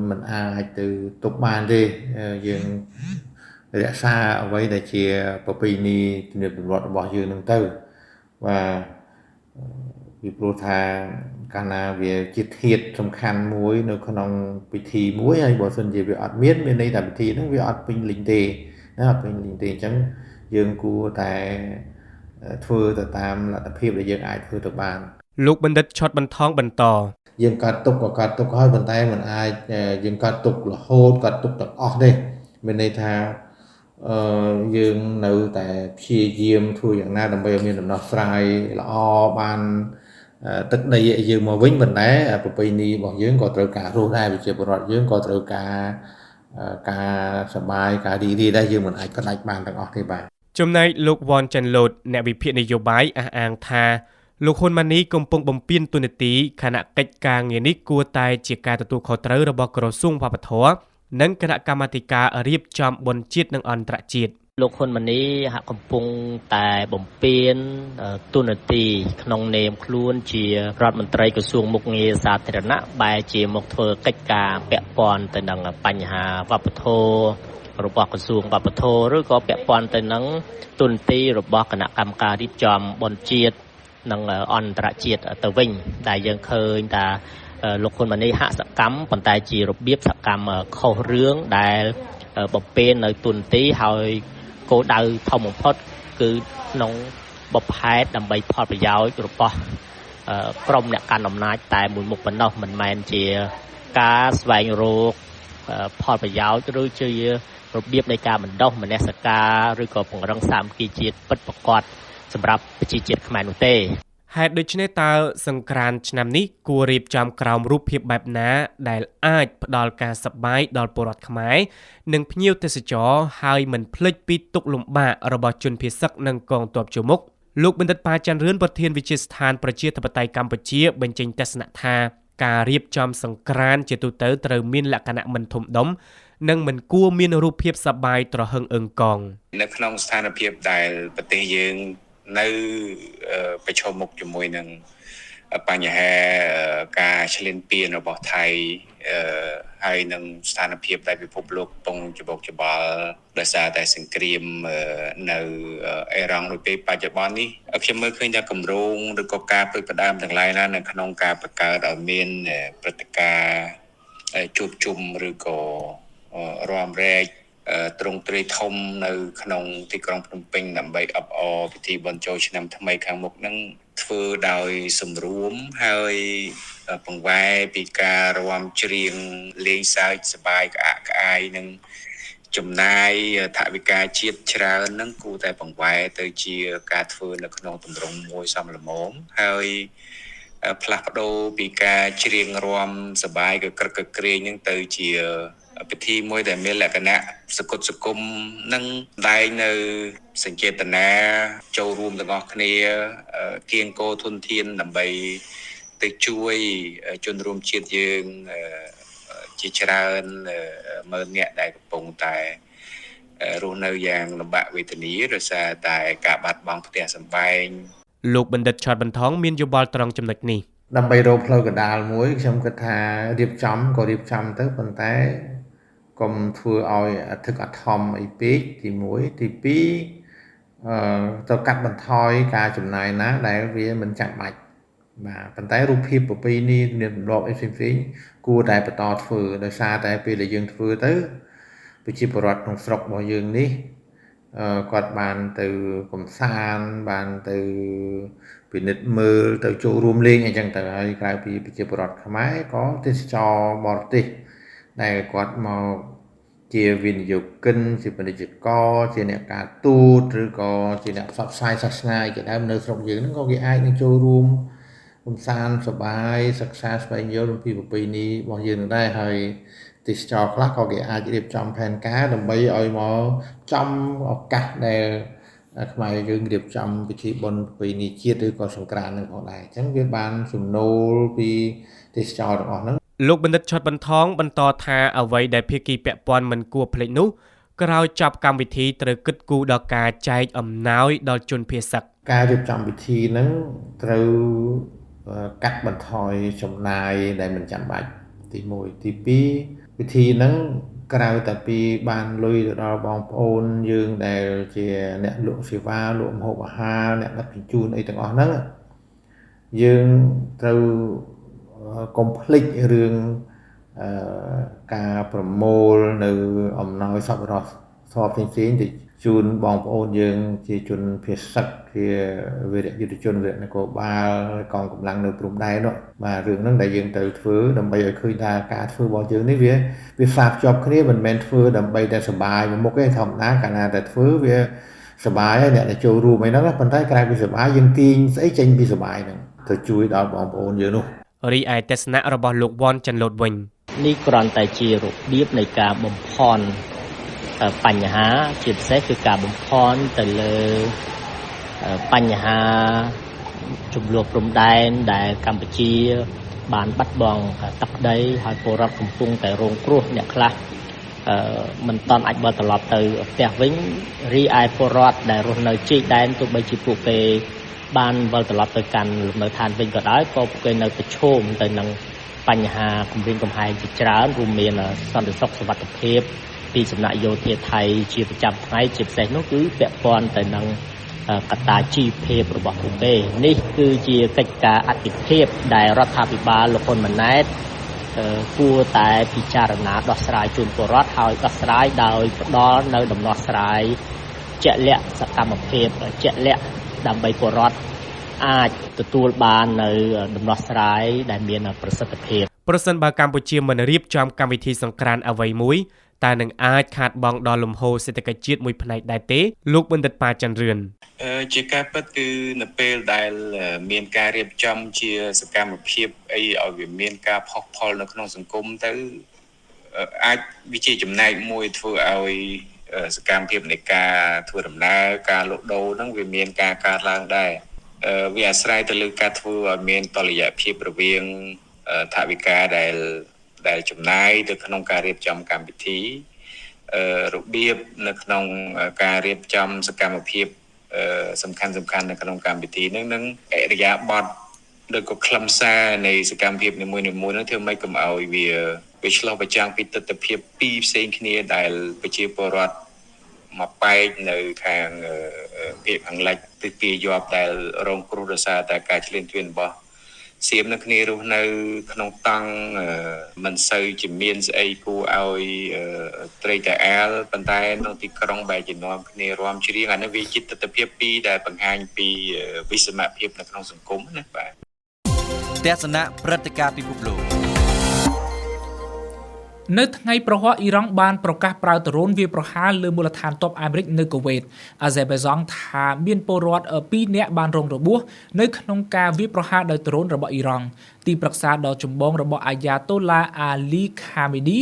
มันអាចទៅទប់បានទេយើងរក្សាអ្វីដែលជាប្រពៃណីទំនៀមទម្លាប់របស់យើងហ្នឹងទៅបាទពីព្រោះថាកាលណាវាជាធាតុសំខាន់មួយនៅក្នុងពិធីមួយហើយបើសិនជាវាអត់មានន័យថាពិធីហ្នឹងវាអត់ពេញលេញទេណាអត់ពេញលេញទេអញ្ចឹងយើងគួរតែធ្វើទៅតាមលទ្ធភាពដែលយើងអាចធ្វើទៅបានលោកបណ្ឌិតឆតបន្ថងបន្តយើងកាត់ទុកក៏កាត់ទុកហើយប៉ុន្តែมันអាចយើងកាត់ទុករហូតកាត់ទុកទាំងអស់ទេមានន័យថាយើងនៅតែព្យាយាមធ្វើយ៉ាងណាដើម្បីឲ្យមានដំណោះស្រាយល្អបាន ទឹកដីយើងមកវិញប៉ុន្តែប្រពៃណីរបស់យើងក៏ត្រូវការរស់ដែរប្រជាពលរដ្ឋយើងក៏ត្រូវការសប្បាយការរីករាយដែរយើងមិនអាចផ្ដាច់បានទាំងអស់ទេបាទចំណែកលោកវ៉ាន់ចាន់ឡូតអ្នកវិភាគនយោបាយអះអាងថាលោកហ៊ុនម៉ាណីកំពុងបំពេញតួនាទីគណៈកិច្ចការងារនេះគួរតែជាការទទួលខុសត្រូវរបស់ក្រសួងវប្បធម៌និងគណៈកម្មាធិការរៀបចំបុណ្យជាតិនិងអន្តរជាតិលោកហ៊ុនម៉ាណីហាក់កំពុងតែបំពេញតួនាទីក្នុងនាមខ្លួនជារដ្ឋមន្ត្រីក្រសួងមុខងារសាធារណៈបែរជាមកធ្វើកិច្ចការពាក់ព័ន្ធទៅនឹងបញ្ហាវប្បធម៌របស់ក្រសួងវប្បធម៌ឬក៏ពាក់ព័ន្ធទៅនឹងតួនាទីរបស់គណៈកម្មការរៀបចំបុណ្យជាតិនិងអន្តរជាតិទៅវិញដែលយើងឃើញថាលោកហ៊ុនម៉ាណីហាក់សកម្មប៉ុន្តែជារបៀបសកម្មខុសរឿងដែលបំពេញនៅតួនាទីហើយគោលដៅធំបំផុតគឺក្នុងបបផែតដើម្បីផលប្រយោជន៍របស់ក្រុមអ្នកកាន់អំណាចតែមួយមុខប៉ុណ្ណោះមិនមែនជាការស្វែងរកផលប្រយោជន៍ឬជារបៀបនៃការបណ្ដុះមនសិការឬក៏ពង្រឹងសាមគ្គីជាតិពិតប្រាកដសម្រាប់ប្រជាជាតិខ្មែរនោះទេហេតុដូច្នេះតើសង្ក្រាន្តឆ្នាំនេះគួររៀបចំក្រោមរូបភាពបែបណាដែលអាចផ្ដល់ការសប្បាយដល់ពលរដ្ឋខ្មែរនិងភ្ញៀវទេសចរហើយមិនភ្លេចពីទុក្ខលំបាករបស់ជនភៀសសឹកនិងកងទ័ពជមុខលោកបណ្ឌិតប៉ាច័ន្ទរឿនប្រធានវិទ្យាស្ថានប្រជាធិបតេយ្យកម្ពុជាបញ្ចេញទស្សនៈថាការរៀបចំសង្ក្រាន្តជាទូទៅត្រូវមានលក្ខណៈមិនធំដុំនិងមិនគួរមានរូបភាពសប្បាយត្រហឹងអឹងកងនៅក្នុងស្ថានភាពដែលប្រទេសយើងនៅប្រឈមមុខជាមួយនឹងបញ្ហាការឈ្លានពានរបស់ថៃហើយនឹងស្ថានភាពដែលពិភពលោកកំពុងច្បុកច្បល់ដោយសារតែសង្គ្រាមនៅអ៊ីរ៉ង់នៅពេលបច្ចុប្បន្ននេះខ្ញុំមើលឃើញថាគម្រោងឬក៏ការផ្ដួចផ្ដើមទាំងឡាយណានៅក្នុងការបង្កើតឲ្យមានព្រឹត្តិការណ៍ជួបជុំឬក៏រាំរែកទ្រង់ទ្រាយធំនៅក្នុងទីក្រុងភ្នំពេញដើម្បីអបអរពិធីបុណ្យចូលឆ្នាំថ្មីខាងមុខនឹងធ្វើដោយសម្រួមហើយបង្វែរពីការរាំច្រៀងលេងសើចសប្បាយក្អាកក្អាយនឹងចំណាយថវិកាជាតិច្រើននឹងគួរតែបង្វែរទៅជាការធ្វើនៅក្នុងទម្រង់មួយសមល្មមហើយផ្លាស់ប្ដូរពីការច្រៀងរាំសប្បាយក៏ក្រឹកក្រែងនឹងទៅជាពិធីមួយដែលមានលក្ខណៈសកុតសគុំនិងដែងនៅសញ្ចេតនាចូលរួមទាំងអស់គ្នាគៀងគោធនធានដើម្បីទៅជួយជនរួមជាតិយើងជាច្រើនម៉ឺនអ្នកដែលកំពុងតែរស់នៅយ៉ាងលំបាកវេទនាដោយសារតែការបាត់បង់ផ្ទះសម្បែងលោកបណ្ឌិតឆាតបន្ថងមានយោបល់ត្រង់ចំណុចនេះដើម្បីរកផ្លូវកណ្ដាលមួយខ្ញុំគិតថារៀបចំក៏រៀបចំទៅប៉ុន្តែកុំធ្វើឲ្យអធិកអធមអីពេកទី1ទី2ត្រូវកាត់បន្ថយការចំណាយណាដែលវាមិនចាំបាច់បាទប៉ុន្តែរូបភាពប្រពៃណីមានទម្លាប់អីផ្សេងៗគួរតែបន្តធ្វើដោយសារតែពេលដែលយើងធ្វើទៅប្រជាពលរដ្ឋក្នុងស្រុករបស់យើងនេះគាត់បានទៅកំសាន្តបានទៅពិនិត្យមើលទៅចូលរួមលេងអីចឹងទៅហើយក្រៅពីប្រជាពលរដ្ឋខ្មែរក៏ទេសចរបរទេសដែលគាត់មកជាវិនិយោគិនជាពាណិជ្ជករជាអ្នកការទូតឬក៏ជាអ្នកផ្សព្វផ្សាយសាសនាជាដើមនៅស្រុកយើងហ្នឹងក៏គេអាចនឹងចូលរួមកំសាន្តសប្បាយសិក្សាស្វែងយល់អំពីប្រពៃណីរបស់យើងនឹងដែរហើយទេសចរខ្លះក៏គេអាចរៀបចំផែនការដើម្បីឲ្យមកចំឱកាសដែលខ្មែរយើងរៀបចំពិធីបុណ្យប្រពៃណីជាតិឬក៏សង្ក្រាន្តនឹងផងដែរអញ្ចឹងវាបានចំណូលពីទេសចរទាំងអស់ហ្នឹងលោកបណ្ឌិតឆាត់បន្ថងបន្តថាអ្វីដែលភាគីពាក់ព័ន្ធមិនគួរភ្លេចនោះក្រោយចប់កម្មវិធីត្រូវគិតគូរដល់ការចែកអំណោយដល់ជនភៀសសឹកការរៀបចំពិធីហ្នឹងត្រូវកាត់បន្ថយចំណាយដែលមិនចាំបាច់ទី1ទី2ពិធីហ្នឹងក្រៅតែពីបានលុយទៅដល់បងប្អូនយើងដែលជាអ្នកលក់សេវាលក់ម្ហូបអាហារអ្នកដឹកជញ្ជូនអីទាំងអស់ហ្នឹងយើងត្រូវកុំភ្លេចរឿងការប្រមូលនៅអំណោយសប្បុរសធម៌ផ្សេងៗទៅជូនបងប្អូនយើងជាជនភៀសសឹកជាវីរយុទ្ធជនវីរនគរបាលកងកម្លាំងនៅព្រំដែននោះបាទរឿងហ្នឹងដែលយើងត្រូវធ្វើដើម្បីឲ្យឃើញថាការធ្វើរបស់យើងនេះវាផ្សារភ្ជាប់គ្នាមិនមែនធ្វើដើម្បីតែសុបាយមួយមុខទេធម្មតាកាលណាតែធ្វើវាសុបាយហើយអ្នកដែលចូលរួមអីហ្នឹងប៉ុន្តែក្រៅពីសុបាយយើងទាញស្អីចេញពីសុបាយហ្នឹង ទៅជួយដល់បងប្អូនយើងនោះ រីឯទស្សនៈរបស់លោកវ៉ាន់ចាន់លូតវិញ នេះគ្រាន់តែជារបៀបនៃការបំផន់បញ្ហាជាពិសេសគឺការបំផន់ទៅលើបញ្ហាចំនួនព្រំដែនដែលកម្ពុជាបានបាត់បង់ទឹកដីហើយពលរដ្ឋកំពុងតែរងគ្រោះអ្នកខ្លះមិនតាន់អាចបើត្រឡប់ទៅផ្ទះវិញរីឯពលរដ្ឋដែលរស់នៅជិះដែនទោះបីជាពួកគេបានវិលត្រឡប់ទៅកាន់លំនៅឋានវិញក៏ដោយក៏ពួកគេនៅប្រឈមទៅនឹងបញ្ហាគម្រាមកំហែងជាច្រើនរួមមានសន្តិសុខសុវត្ថិភាពពីសំណាក់យោធាថៃជាប្រចាំថ្ងៃជាពិសេសនោះគឺពាក់ព័ន្ធទៅនឹងកត្តាជីវភាពរបស់ពួកគេនេះគឺជាកិច្ចការអធិភាពដែលរដ្ឋាភិបាលលោកហ៊ុនម៉ាណែតគួរតែពិចារណាដោះស្រាយជូនពលរដ្ឋហើយដោះស្រាយដោយផ្ដល់នៅដំណោះស្រាយជាក់លាក់សកម្មភាពជាក់លាក់ដើម្បីពលរដ្ឋអាចទទួលបាននៅដំណោះស្រាយដែលមានប្រសិទ្ធភាពប្រសិនបើកម្ពុជាមិនរៀបចំកម្មវិធីសង្ក្រាន្តអ្វីមួយតែនឹងអាចខាតបង់ដល់លំហូរសេដ្ឋកិច្ចជាតិមួយផ្នែកដែរទេលោកបណ្ឌិតប៉ាច័ន្ទរឿនជាការពិតគឺនៅពេលដែលមានការរៀបចំជាសកម្មភាពអីឲ្យវាមានការផុសផុលនៅក្នុងសង្គមទៅអាចវាជាចំណែកមួយធ្វើឲ្យសកម្មភាពនៃការធ្វើដំណើរការលក់ដូរហ្នឹងវាមានការកើនឡើងដែរវាអាស្រ័យទៅលើការធ្វើឲ្យមានតុល្យភាពរវាងថវិកាដែលចំណាយទៅក្នុងការរៀបចំកម្មវិធីរបៀបនៅក្នុងការរៀបចំសកម្មភាពសំខាន់នៅក្នុងកម្មវិធីនឹងអរិយាប័ត្រឬក៏ខ្លឹមសារនៃសកម្មភាពនីមួយៗនោះធ្វើម៉េចកុំឲ្យវាឆ្លុះបញ្ចាំងពីទស្សនវិជ្ជាពីរផ្សេងគ្នាដែលប្រជាពលរដ្ឋមកបែកនៅខាងភាគខាងលិចទិសពីរយប់ដែលរងគ្រោះដោយសារតែការឈ្លានពានរបស់សៀមនៅគ្នារស់នៅក្នុងតង់មិនសូវជាមានស្អីគួរឲ្យត្រេកត្រអាលប៉ុន្តែនៅទីក្រុងបែរជានាំគ្នារាំច្រៀងអានេះវាជាទស្សនវិជ្ជាពីរដែលបង្ហាញពីវិសមភាពនៅក្នុងសង្គមណាបាទទស្សនៈព្រឹត្តិការណ៍ពិភពលោកនៅថ្ងៃប្រហ័សអ៊ីរ៉ង់បានប្រកាសប្រើដ្រូនវាប្រហារលើមូលដ្ឋានទ័ពអាមេរិកនៅកូវេតអាហ្សេបៃឡង់ថាមានពលរដ្ឋ2នាក់បានរងរបួសនៅក្នុងការវាប្រហារដោយដ្រូនរបស់អ៊ីរ៉ង់ទីប្រឹក្សាដ៏ចម្បងរបស់អាយ៉ាតូឡាអាលីខាមេឌី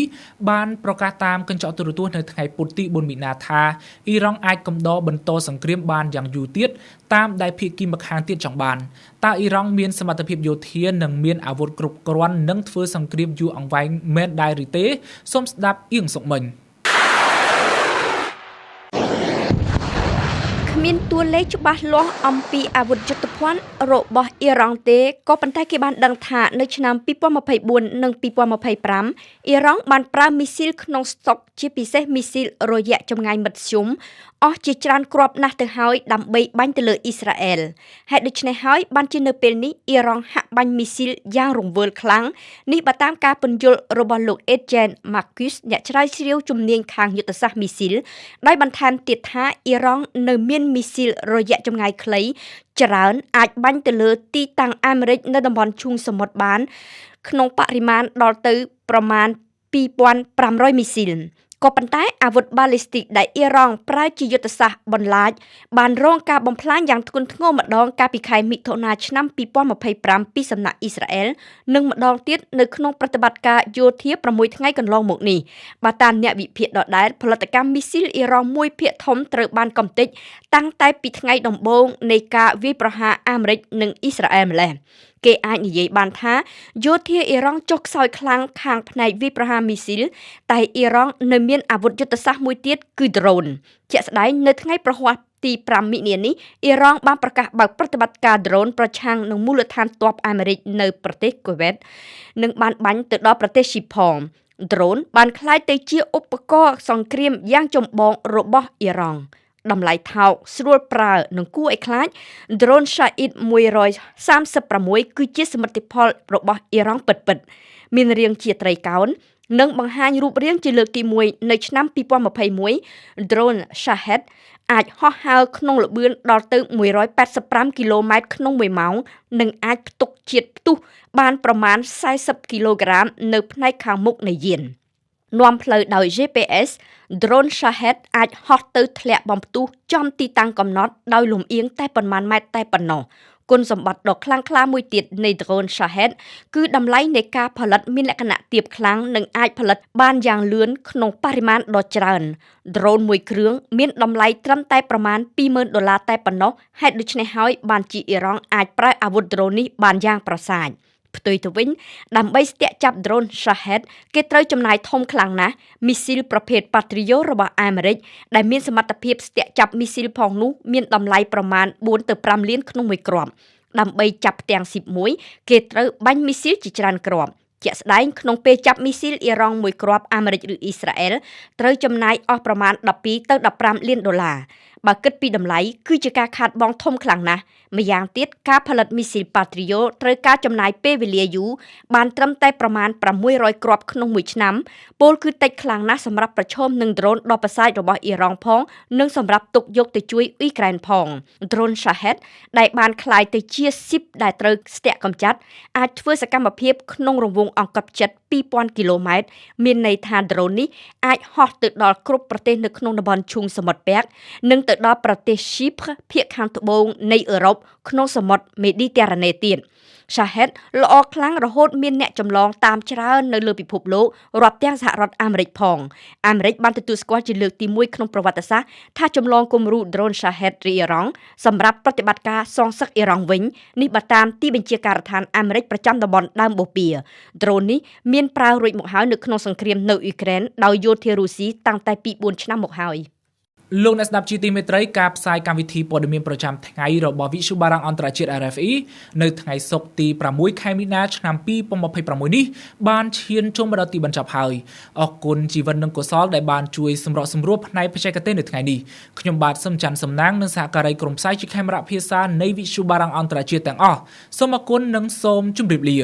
បានប្រកាសតាមកញ្ចក់ទូរទស្សន៍នៅថ្ងៃពុធទី4មីនាថាអ៊ីរ៉ង់អាចកំដរបន្តសង្គ្រាមបានយ៉ាងយូរទៀតតាមដែលភាគីម្ខាងទៀតចង់បានតើអ៊ីរ៉ង់មានសមត្ថភាពយោធានិងមានអាវុធគ្រប់គ្រាន់នឹងធ្វើសង្គ្រាមយូរអង្វែងមែនដែរឬទេសូមស្ដាប់អៀងសុកមិញមានតួលេខច្បាស់លាស់អំពីអាវុធយុទ្ធភ័ណ្ឌរបស់អ៊ីរ៉ង់ទេក៏ប៉ុន្តែគេបានដឹងថានៅឆ្នាំ2024និង2025អ៊ីរ៉ង់បានប្រើមីស៊ីលក្នុងស្តុកជាពិសេសមីស៊ីលរយៈចម្ងាយមធ្យមអស់ជាច្រើនគ្រាប់ណាស់ទៅហើយដើម្បីបាញ់ទៅលើអ៊ីស្រាអែលហេតុដូច្នេះហើយបានជានៅពេលនេះអ៊ីរ៉ង់ហាក់បាញ់មីស៊ីលយ៉ាងរង្វើលខ្លាំងនេះបើតាមការពន្យល់របស់លោក Ejen Marcus អ្នកច្រាវជ្រាវជំនាញខាងយុទ្ធសាស្ត្រមីស៊ីលដោយបន្ថែមទៀតថាអ៊ីរ៉ង់នៅមានមីស៊ីលរយៈចម្ងាយខ្លីច្រើនអាចបាញ់ទៅលើទីតាំងអាមេរិកនៅតំបន់ឈូងសមុទ្របានក្នុងបរិមាណដល់ទៅប្រមាណ 2500 មីស៊ីលក៏ប៉ុន្តែអាវុធបាឡេស្ទិកដែលអ៊ីរ៉ង់ប្រើជាយុទ្ធសាស្ត្របន្លាចបានរងការបំផ្លាញយ៉ាងធ្ងន់ធ្ងរម្ដងកាលពីខែមិថុនាឆ្នាំ2025ពីសំណាក់អ៊ីស្រាអែលនិងម្ដងទៀតនៅក្នុងប្រតិបត្តិការយោធា6ថ្ងៃកន្លងមកនេះបើតាមអ្នកវិភាគដដែលផលិតកម្មមីស៊ីលអ៊ីរ៉ង់មួយភាគធំត្រូវបានកំទេចតាំងតែពីថ្ងៃដំបូងនៃការវាយប្រហារអាមេរិកនិងអ៊ីស្រាអែលម្ល៉េះគេអាចនិយាយបានថាយោធាអ៊ីរ៉ង់ចុះខ្សោយខ្លាំងខាងផ្នែកវាយប្រហារមីស៊ីលតែអ៊ីរ៉ង់នៅមានអាវុធយុទ្ធសាស្ត្រមួយទៀតគឺដ្រូនជាក់ស្ដែងនៅថ្ងៃប្រហ័សទី5មិនិនានេះអ៊ីរ៉ង់បានប្រកាសបើកប្រតិបត្តិការដ្រូនប្រឆាំងនឹងមូលដ្ឋានទ័ពអាមេរិកនៅប្រទេសកូវេតនិងបានបាញ់ទៅដល់ប្រទេសស៊ីផងដ្រូនបានក្លាយទៅជាឧបករណ៍សង្គ្រាមយ៉ាងចម្បងរបស់អ៊ីរ៉ង់តម្លៃថោកស្រួលប្រើនិងគួរឲ្យខ្លាច Drone Shahid 136 គឺជាសមិទ្ធផលរបស់អ៊ីរ៉ង់ពិតៗមានរាងជាត្រីកោណនិងបង្ហាញរូបរាងជាលើកទី1នៅឆ្នាំ2021 Drone Shahid អាចហោះហើរក្នុងល្បឿនដល់ទៅ185គីឡូម៉ែត្រក្នុង1ម៉ោងនិងអាចផ្ទុកជាតិផ្ទុះបានប្រមាណ40គីឡូក្រាមនៅផ្នែកខាងមុខនៃយាននាំផ្លូវដោយ GPS Drone Shahid អាចហោះទៅធ្លាក់បំផ្ទុះចំទីតាំងកំណត់ដោយលំអៀងតែប៉ុន្មានម៉ែត្រតែប៉ុណ្ណោះគ គុណសម្បត្តិដ៏ខ្លាំងក្លាមួយទៀតនៃ drone Shahed គឺតម្លៃនៃការផលិតមានលក្ខណៈទាបខ្លាំងនិងអាចផលិតបានយ៉ាងលឿនក្នុងបរិមាណដ៏ច្រើន drone មួយគ្រឿងមានតម្លៃត្រឹមតែប្រមាណ$20,000តែប៉ុណ្ណោះហេតុដូច្នេះហើយបានជាអ៊ីរ៉ង់អាចប្រើអាវុធ drone នេះបានយ៉ាងប្រសើរផ្ទុយទៅវិញដើម្បីស្ទាក់ចាប់ drone Shahed គេត្រូវចំណាយធំខ្លាំងណាស់មីស៊ីលប្រភេទ Patriot របស់អាមេរិកដែលមានសមត្ថភាពស្ទាក់ចាប់មីស៊ីលផងនោះមានតម្លៃប្រមាណ4ទៅ5លានក្នុងមួយគ្រាប់ដើម្បីចាប់ផ្ទាំងស៊ីបមួយគេត្រូវបាញ់មីស៊ីលជាច្រើនគ្រាប់ជាក់ស្ដែងក្នុងពេលចាប់មីស៊ីលអ៊ីរ៉ង់មួយគ្រាប់អាមេរិកឬអ៊ីស្រាអែលត្រូវចំណាយអស់ប្រមាណ12ទៅ15លានដុល្លារបើគិតពីតម្លៃគឺជាការខាតបង់ធំខ្លាំងណាស់ម្យ៉ាងទៀតការផលិតមីស៊ីល Patriot ត្រូវការចំណាយពេលវេលាយូរបានត្រឹមតែប្រមាណ600គ្រាប់ក្នុងមួយឆ្នាំពលគឺតិចខ្លាំងណាស់សម្រាប់ប្រឈមនឹង drone ដ៏ប្រសើររបស់អ៊ីរ៉ង់ផងនិងសម្រាប់ទុកយកទៅជួយអ៊ុយក្រែនផង drone Shahed ដែលបានคล้ายទៅជាស៊ីបដែលត្រូវស្ទាក់កម្ចាត់អាចធ្វើសកម្មភាពក្នុងរង្វង់អង្កត់ផ្ចិត2000គីឡូម៉ែត្រមានន័យថា drone នេះអាចហោះទៅដល់គ្រប់ប្រទេសនៅក្នុងតំបន់ឈូងសមុទ្រពាក់និងទៅដល់ប្រទេស Chypre ភាគខាងត្បូងនៃអឺរ៉ុបក្នុងសមុទ្រមេឌីទែរ៉ាណេទៀត Shahed ល្អខ្លាំងរហូតមានអ្នកចម្លងតាមច្រើននៅលើពិភពលោករាប់ទាំងសហរដ្ឋអាមេរិកផងអាមេរិកបានទទួលស្គាល់ជាលើកទី1ក្នុងប្រវត្តិសាស្ត្រថាចម្លងគំរូ drone Shahed រីអ៊ីរ៉ង់សម្រាប់ប្រតិបត្តិការសងសឹកអ៊ីរ៉ង់វិញនេះបើតាមទីបញ្ជាការដ្ឋានអាមេរិកប្រចាំតំបន់ដើមបូព៌ា drone នេះមានប្រើរួចមកហើយនៅក្នុងសង្គ្រាមនៅអ៊ុយក្រែនដោយយោធារុស្ស៊ីតាំងតែពី4ឆ្នាំមកហើយលោកអ្នកស្ដាប់ជាទីមេត្រីការផ្សាយកម្មវិធីព័ត៌មានប្រចាំថ្ងៃរបស់វិទ្យុបារាំងអន្តរជាតិ RFE នៅថ្ងៃសុក្រទី6ខែមីនាឆ្នាំ2026នេះបានឈានចូលមកដល់ទីបញ្ចប់ហើយអរគុណជីវិននិងកុសលដែលបានជួយសម្របសម្រួលផ្នែកបច្ចេកទេសនៅថ្ងៃនេះខ្ញុំបាទសឹមច័ន្ទសំណាងនិងសហការីក្រុមផ្សាយជាខេមរៈភាសានៃវិទ្យុបារាំងអន្តរជាតិទាំងអស់សូមអរគុណនិងសូមជម្រាបលា